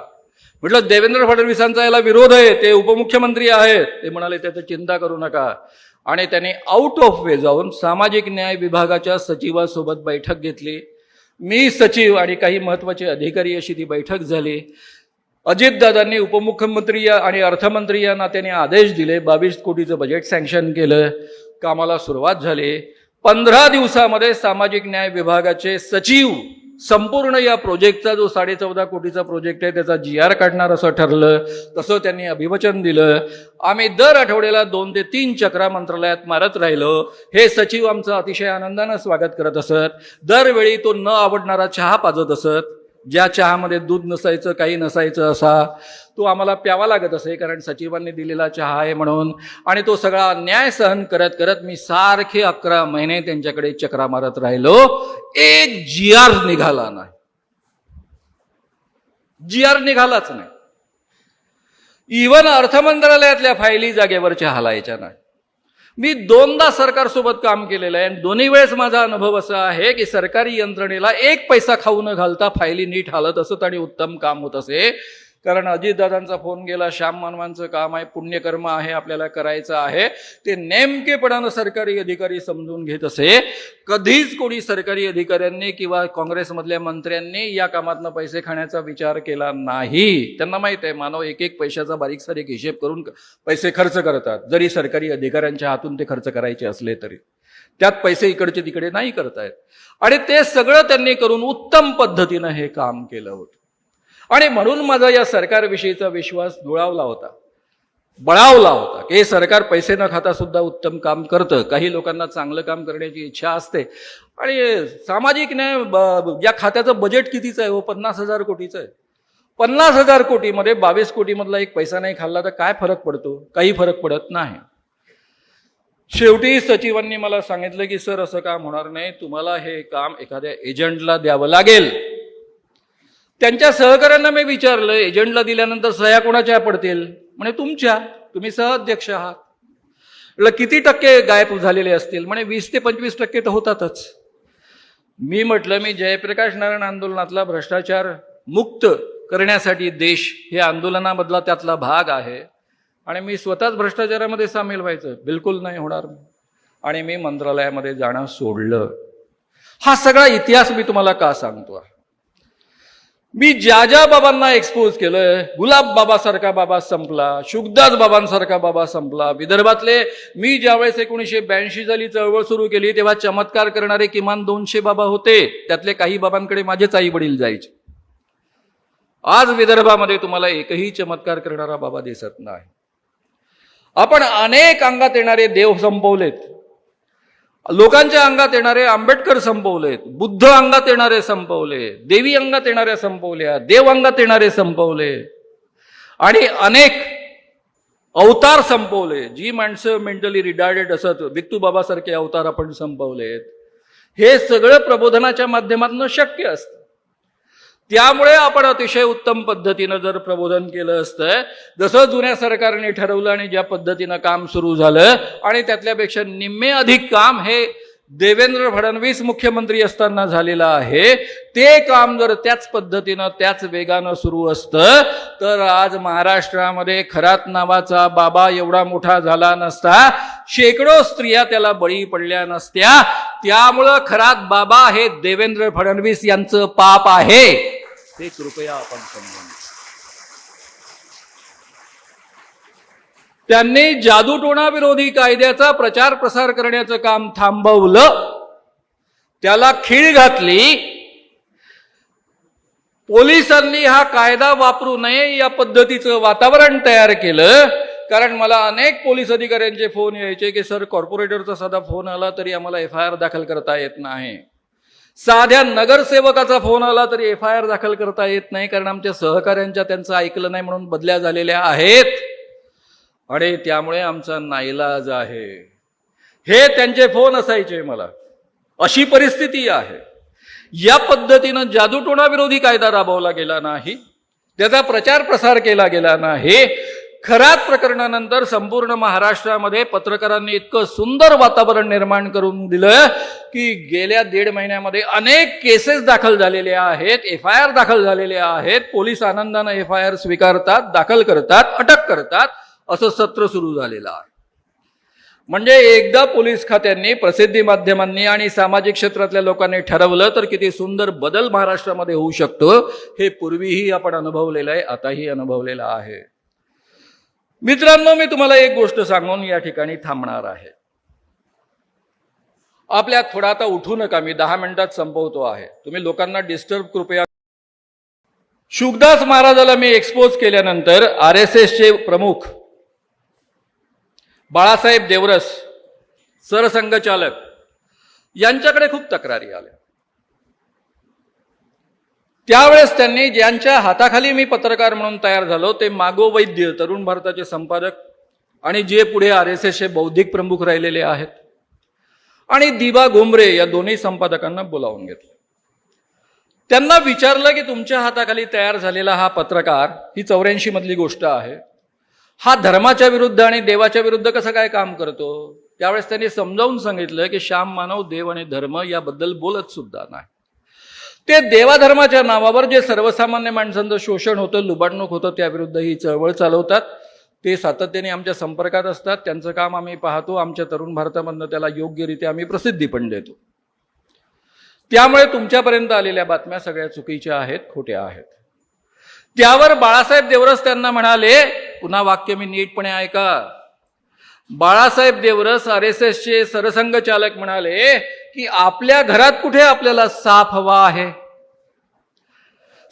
म्हटलं देवेंद्र फडणवीसांचा याला विरोध आहे, ते उपमुख्यमंत्री आहेत. ते म्हणाले त्याचं चिंता करू नका. आणि त्यांनी आउट ऑफ वे जाऊन सामाजिक न्याय विभागाच्या सचिवासोबत बैठक घेतली. मी सचिव आणि काही महत्वाचे अधिकारी अशी ती बैठक झाली. अजितदादांनी उपमुख्यमंत्री आणि अर्थमंत्री या नात्याने आदेश दिले. 22 कोटीचं बजेट सँक्शन केलं. कामाला सुरुवात झाली. 15 दिवसामध्ये सामाजिक न्याय विभागाचे सचिव संपूर्ण या प्रोजेक्टचा जो 14.5 कोटीचा प्रोजेक्ट आहे त्याचा GR काढणार असं ठरलं. तसं त्यांनी अभिवचन दिलं. आम्ही दर आठवड्याला 2 ते 3 चक्रा मंत्रालयात मारत राहिलो. हे सचिव आमचं अतिशय आनंदानं स्वागत करत असत. दरवेळी तो न आवडणारा चहा पाजत असत. ज्या चहामध्ये दूध नसायचं, काही नसायचं असा तो आम्हाला प्यावा लागत असे, कारण सचिवांनी दिलेला चहा आहे म्हणून. आणि तो सगळा अन्याय सहन करत करत मी सारखे 11 महिने त्यांच्याकडे चक्रा मारत राहिलो. एक GR निघाला नाही. GR निघालाच नाही. इव्हन अर्थमंत्रालयातल्या फायली जागेवरच्या हलायच्या नाही. मी 2दा सरकारसोबत काम केलेलं आहे आणि दोन्ही वेळेस माझा अनुभव असा आहे की सरकारी यंत्रणेला 1 पैसा खाऊ न घालता फायली नीट हालत असत आणि उत्तम काम होत असे. कारण अजितदादांचा फोन गेला, श्याम मानवांचं काम आहे, पुण्यकर्म आहे, आपल्याला करायचं आहे. ते नेमकेपणानं सरकारी अधिकारी समजून घेत असे. कधीच कोणी सरकारी अधिकाऱ्यांनी किंवा काँग्रेसमधल्या मंत्र्यांनी या कामातनं पैसे खाण्याचा विचार केला नाही. त्यांना माहित आहे मानव एक पैशाचा बारीक सारीक हिशेब करून पैसे खर्च करतात. जरी सरकारी अधिकाऱ्यांच्या हातून ते खर्च करायचे असले तरी त्यात पैसे इकडचे तिकडे नाही करतायत. आणि ते सगळं त्यांनी करून उत्तम पद्धतीनं हे काम केलं होतं. आणि म्हणून माझा या सरकारविषयीचा विश्वास दुळावला होता, बळावला होता की हे सरकार पैसे न खाता सुद्धा उत्तम काम करतं. काही लोकांना चांगलं काम करण्याची इच्छा असते. आणि सामाजिक न्याय या खात्याचं बजेट कितीचं आहे हो? 50,000 कोटीचं आहे. 50,000 कोटीमध्ये 22 कोटीमधला 1 पैसा नाही खाल्ला तर काय फरक पडतो? काही फरक पडत नाही. शेवटी सचिवांनी मला सांगितलं की सर असं काम होणार नाही, तुम्हाला हे काम एखाद्या एजंटला द्यावं लागेल. त्यांच्या सहकाऱ्यांना मी विचारलं एजंटला दिल्यानंतर सह्या कोणाच्या पडतील? म्हणे तुमच्या, तुम्ही सहअध्यक्ष आहात. म्हटलं किती टक्के गायब झालेले असतील? म्हणे 20 ते 25% तर होतातच. मी म्हटलं मी जयप्रकाश नारायण आंदोलनातला भ्रष्टाचार मुक्त करण्यासाठी देश हे आंदोलनामधला त्यातला भाग आहे आणि मी स्वतःच भ्रष्टाचारामध्ये सामील व्हायचं बिलकुल नाही होणार. आणि मी मंत्रालयामध्ये जाणं सोडलं. हा सगळा इतिहास मी तुम्हाला का सांगतो? मी ज्या बाबांना एक्सपोज केलं, गुलाब बाबासारखा बाबा संपला, शुकदास बाबांसारखा बाबा संपला. विदर्भातले मी ज्यावेळेस 1982 साली चळवळ सुरू केली तेव्हा चमत्कार करणारे किमान 200 बाबा होते. त्यातले काही बाबांकडे माझेच आई वडील जायचे. आज विदर्भामध्ये तुम्हाला एकही चमत्कार करणारा बाबा दिसत नाही. आपण अनेक अंगात येणारे देव संपवलेत, लोकांच्या अंगात येणारे आंबेडकर संपवलेत, बुद्ध अंगात येणारे संपवले, देवी अंगात येणाऱ्या संपवल्या, देव अंगात येणारे संपवले आणि अनेक अवतार संपवले. जी माणसं मेंटली रिटार्डेड असत, विक्तू बाबासारखे अवतार आपण संपवलेत. हे सगळं प्रबोधनाच्या माध्यमातून शक्य असतं. त्यामुळे आपण अतिशय उत्तम पद्धतीनं जर प्रबोधन केलं असतं, जसं जुन्या सरकारने ठरवलं आणि ज्या पद्धतीनं काम सुरू झालं, आणि त्यातल्यापेक्षा निम्मे अधिक काम हे देवेंद्र फडणवीस मुख्यमंत्री असताना झालेलं आहे, ते काम जर त्याच पद्धतीनं त्याच वेगानं सुरू असतं तर आज महाराष्ट्रामध्ये खरात नावाचा बाबा एवढा मोठा झाला नसता, शेकडो स्त्रिया त्याला बळी पडल्या नसत्या. त्यामुळं खरात बाबा हे देवेंद्र फडणवीस यांचं पाप आहे, ते कृपया आपण समजून. त्यांनी जादूटोणा विरोधी कायद्याचा प्रचार प्रसार करण्याचं काम थांबवलं, त्याला खीळ घातली. पोलिसांनी हा कायदा वापरू नये या पद्धतीचं वातावरण तयार केलं. कारण मला अनेक पोलीस अधिकाऱ्यांचे फोन यायचे की सर, कॉर्पोरेटरचा साधा फोन आला तरी आम्हाला FIR दाखल करता येत नाही, साध्या नगरसेवकाचा फोन आला तरी FIR दाखल करता येत नाही, कारण आमच्या सहकाऱ्यांच्या त्यांचं ऐकलं नाही म्हणून बदल्या झालेल्या आहेत आणि त्यामुळे आमचा नाईलाज आहे. हे त्यांचे फोन असायचे मला. अशी परिस्थिती आहे. या पद्धतीनं जादूटोणा विरोधी कायदा राबवला गेला नाही, त्याचा प्रचार प्रसार केला गेला नाही. खरात प्रकरणानंतर संपूर्ण महाराष्ट्रामध्ये पत्रकारांनी इतकं सुंदर वातावरण निर्माण करून दिलं की गेल्या 1.5 महिन्यामध्ये अनेक केसेस दाखल झालेल्या आहेत, FIR दाखल झालेल्या आहेत. पोलीस आनंदानं FIR स्वीकारतात, दाखल करतात, अटक करतात, असं सत्र सुरू झालेलं आहे. म्हणजे एकदा पोलीस खात्यांनी, प्रसिद्धी माध्यमांनी आणि सामाजिक क्षेत्रातल्या लोकांनी ठरवलं तर किती सुंदर बदल महाराष्ट्रामध्ये होऊ शकतो, हे पूर्वीही आपण अनुभवलेलं आहे, आताही अनुभवलेलं आहे. मित्रांनो, मी तुम्हाला एक गोष्ट सांगून या ठिकाणी थांबणार आहे. आपल्या थोडा आता उठू नका, मी 10 मिनिटात संपवतो आहे. तुम्ही लोकांना डिस्टर्ब कृपया. शुकदास महाराजाला मी एक्सपोज केल्यानंतर RSSचे प्रमुख बाळासाहेब देवरस, सरसंघचालक, यांच्याकडे खूप तक्रारी आल्या. त्यावेळेस त्यांनी, ज्यांच्या हाताखाली मी पत्रकार म्हणून तयार झालो, ते मागो वैद्य, तरुण भारताचे संपादक आणि जे पुढे RSSचे बौद्धिक प्रमुख राहिलेले आहेत, आणि दिबा घुमरे या दोन्ही संपादकांना बोलावून घेतलं. त्यांना विचारलं की तुमच्या हाताखाली तयार झालेला हा पत्रकार, ही 84 मधली गोष्ट आहे, हा धर्माच्या विरुद्ध आणि देवाच्या विरुद्ध कसं काय काम करतो? त्यावेळेस त्यांनी समजावून सांगितलं की श्याम मानव देव आणि धर्म याबद्दल बोलत सुद्धा नाही. ते देवाधर्माच्या नावावर जे सर्वसामान्य माणसांचं शोषण होतं, लुबाडणूक होतं, त्याविरुद्ध ही चळवळ चालवतात. ते सातत्याने आमच्या संपर्कात असतात, त्यांचं काम आम्ही पाहतो, आमच्या तरुण भारतामधनं त्याला योग्यरित्या आम्ही प्रसिद्धी पण देतो. त्यामुळे तुमच्यापर्यंत आलेल्या बातम्या सगळ्या चुकीच्या आहेत, खोट्या आहेत. त्यावर बाळासाहेब देवरस त्यांना म्हणाले, पुन्हा वाक्य मी नीटपणे ऐका, बाळासाहेब देवरस RSSचे सरसंघचालक म्हणाले की आपल्या घरात कुठे आपल्याला साप हवा आहे?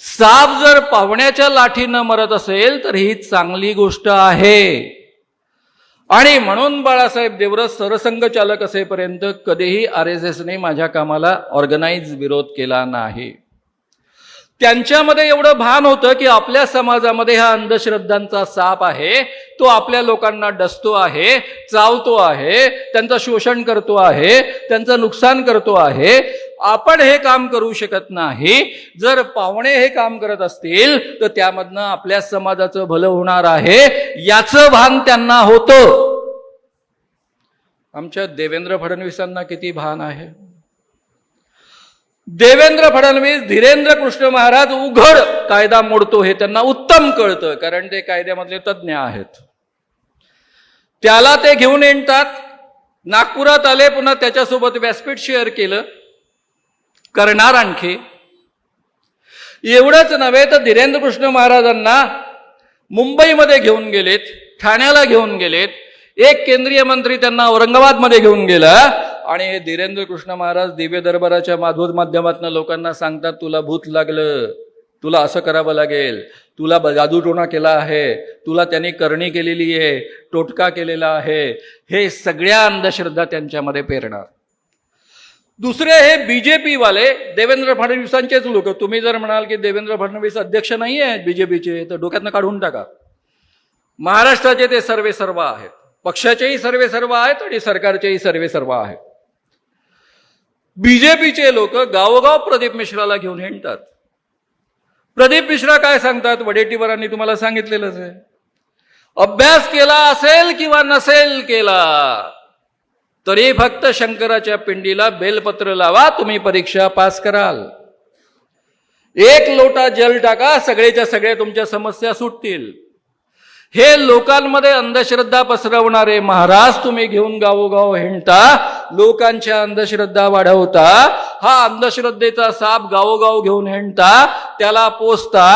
साप जर पावण्याच्या लाठीनं मरत असेल तर ही चांगली गोष्ट आहे. आणि म्हणून बाळासाहेब देवरस सरसंघचालक असेपर्यंत कधीही RSSने माझ्या कामाला ऑर्गनाइज विरोध केला नाही. त्यांच्यामध्ये एवढं भान होतं की आपल्या समाजामध्ये हा अंधश्रद्धांचा साप आहे, तो आपल्या लोकांना डसतो आहे, चावतो आहे, त्यांचं शोषण करतो आहे, त्यांचं नुकसान करतो आहे. आपण हे काम करू शकत नाही. जर पावणे हे काम करत असतील तर त्यामधनं आपल्या समाजाचं भलं होणार आहे, याचं भान त्यांना होतं. आमच्या देवेंद्र फडणवीसांना किती भान आहे? देवेंद्र फडणवीस, धीरेंद्र कृष्ण महाराज उघड कायदा मोडतो हे त्यांना उत्तम कळतं, कारण ते कायद्यामधले तज्ज्ञ आहेत. त्याला ते घेऊन येतात. नागपुरात आले, पुन्हा त्याच्यासोबत व्यासपीठ शेअर केलं, करणार आणखी. एवढंच नव्हे तर धीरेंद्र कृष्ण महाराजांना मुंबईमध्ये घेऊन गेलेत, ठाण्याला घेऊन गेलेत, एक केंद्रीय मंत्री त्यांना औरंगाबादमध्ये घेऊन गेला. आणि हे धीरेंद्र कृष्ण महाराज दिव्य दरबाराच्या माध्यमातून लोकांना सांगतात, तुला भूत लागलं, तुला असं करावं लागेल, तुला जादूटोणा केला आहे, तुला त्यांनी करणी केलेली आहे, टोटका केलेला आहे, हे सगळ्या अंधश्रद्धा त्यांच्यामध्ये पेरणार. दुसरे हे बीजेपी वाले, देवेंद्र फडणवीसांचेच लोक. तुम्ही जर म्हणाल की देवेंद्र फडणवीस अध्यक्ष नाही आहेत बीजेपीचे, तर डोक्यातनं काढून टाका. महाराष्ट्राचे ते सर्वे सर्व आहेत, पक्षाचेही सर्वे सर्व आहेत आणि सरकारचेही सर्वे सर्व आहेत. बीजेपीचे लोक गावोगाव प्रदीप मिश्राला घेऊन हिंडतात. प्रदीप मिश्रा काय सांगतात? वडेट्टीवारांनी तुम्हाला सांगितलेलंच आहे. अभ्यास केला असेल किंवा नसेल केला तरी फक्त शंकराच्या पिंडीला बेलपत्र लावा, तुम्ही परीक्षा पास कराल. एक लोटा जल टाका, सगळेच्या सगळ्या तुमच्या समस्या सुटतील. हे लोकांमध्ये अंधश्रद्धा पसरवणारे महाराज तुम्ही घेऊन गावोगाव हिंडता, लोकांच्या अंधश्रद्धा वाढवता. हा अंधश्रद्धेचा साप गावोगाव घेऊन हिंडता, त्याला पोसता,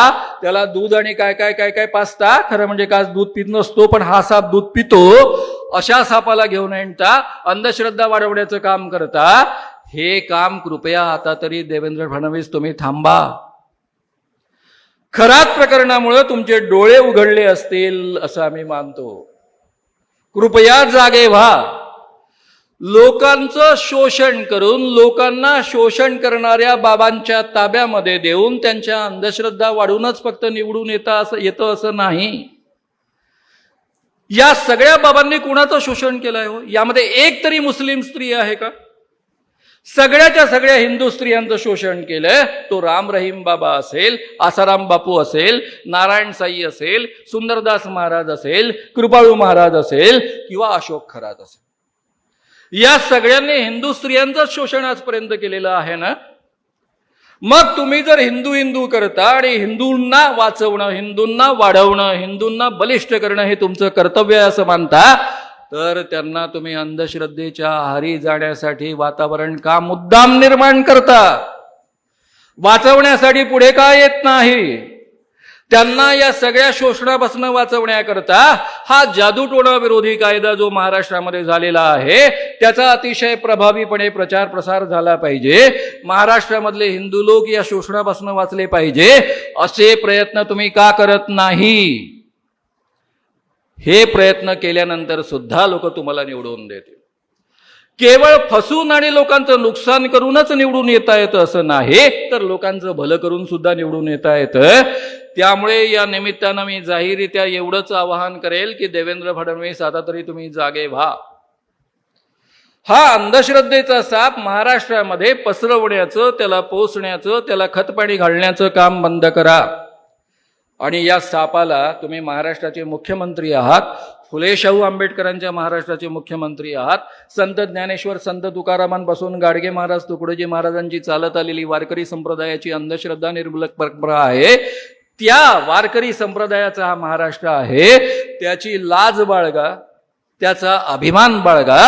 त्याला दूध आणि काय काय काय काय पाचता. खरं म्हणजे काच दूध पित नसतो, पण हा साप दूध पितो. अशा सापाला घेऊन हिंडता, अंधश्रद्धा वाढवण्याचं काम करता. हे काम कृपया आता तरी देवेंद्र फडणवीस तुम्ही थांबा. खरात प्रकरणामुळे तुमचे डोळे उघडले असतील असं आम्ही मानतो. कृपया जागे व्हा. लोकांचं शोषण करून, लोकांना शोषण करणाऱ्या बाबांच्या ताब्यामध्ये देऊन त्यांच्या अंधश्रद्धा वाढूनच फक्त निवडून येतं असं नाही. या सगळ्या बाबांनी कुणाचं शोषण केलंय हो? यामध्ये एक तरी मुस्लिम स्त्री आहे का? सगळ्याच्या सगळ्या हिंदू स्त्रियांचं शोषण केलंय. तो राम रहीम बाबा असेल, आसाराम बापू असेल, नारायण साई असेल, सुंदरदास महाराज असेल, कृपाळू महाराज असेल किंवा अशोक खरात असेल. या सगळ्यांनी हिंदू स्त्रियांचं शोषण आजपर्यंत केलेलं आहे ना. मग तुम्ही जर हिंदू हिंदू करता आणि हिंदूंना वाचवणं, हिंदूंना वाढवणं, हिंदूंना बलिष्ठ करणं हे तुमचं कर्तव्य आहे असं मानता, तर त्यांना तुम्ही अंधश्रद्धेच्या आहारी जाण्यासाठी वातावरण का मुद्दाम निर्माण करता? वाचवण्यासाठी पुढे का येत नाही? त्यांना या सगळ्या शोषणापासून वाचवण्याकरता हा जादूटोणा विरोधी कायदा जो महाराष्ट्रामध्ये झालेला आहे त्याचा अतिशय प्रभावीपणे प्रचार प्रसार झाला पाहिजे. महाराष्ट्रामधले हिंदू लोक या शोषणापासून वाचले पाहिजे. असे प्रयत्न तुम्ही का करत नाही? हे प्रयत्न केल्यानंतर सुद्धा लोक तुम्हाला निवडून देतील. केवळ फसून आणि लोकांचं नुकसान करूनच निवडून येता येतं असं नाही, तर लोकांचं भलं करून सुद्धा निवडून येता येतं. त्यामुळे या निमित्तानं मी जाहीररित्या एवढंच आवाहन करेल की देवेंद्र फडणवीस आता तरी तुम्ही जागे व्हा. हा अंधश्रद्धेचा साप महाराष्ट्रामध्ये पसरवण्याचं, त्याला पोसण्याचं, त्याला खतपाणी घालण्याचं काम बंद करा. आणि या सापाला तुम्ही महाराष्ट्राचे मुख्यमंत्री आहात, फुले शाहू आंबेडकरांच्या महाराष्ट्राचे मुख्यमंत्री आहात. संत ज्ञानेश्वर, संत तुकारामांपासून गाडगे महाराज, तुकडोजी महाराजांची चालत आलेली वारकरी संप्रदायाची अंधश्रद्धा निर्मूलक परंपरा आहे. त्या वारकरी संप्रदायाचा हा महाराष्ट्र आहे. त्याची लाज बाळगा, त्याचा अभिमान बाळगा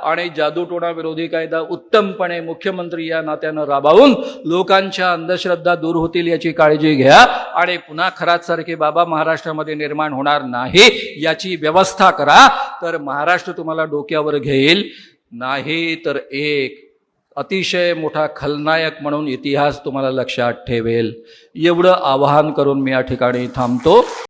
आणि जादूटोणा विरोधी कायदा उत्तमपणे मुख्यमंत्री या नात्यानं राबवून लोकांच्या अंधश्रद्धा दूर होतील याची काळजी घ्या. आणि पुन्हा खरात सारखे बाबा महाराष्ट्रामध्ये निर्माण होणार नाही याची व्यवस्था करा. तर महाराष्ट्र तुम्हाला डोक्यावर घेईल. नाही तर एक अतिशय मोठा खलनायक म्हणून इतिहास तुम्हाला लक्षात ठेवेल. एवढं आवाहन करून मी या ठिकाणी थांबतो.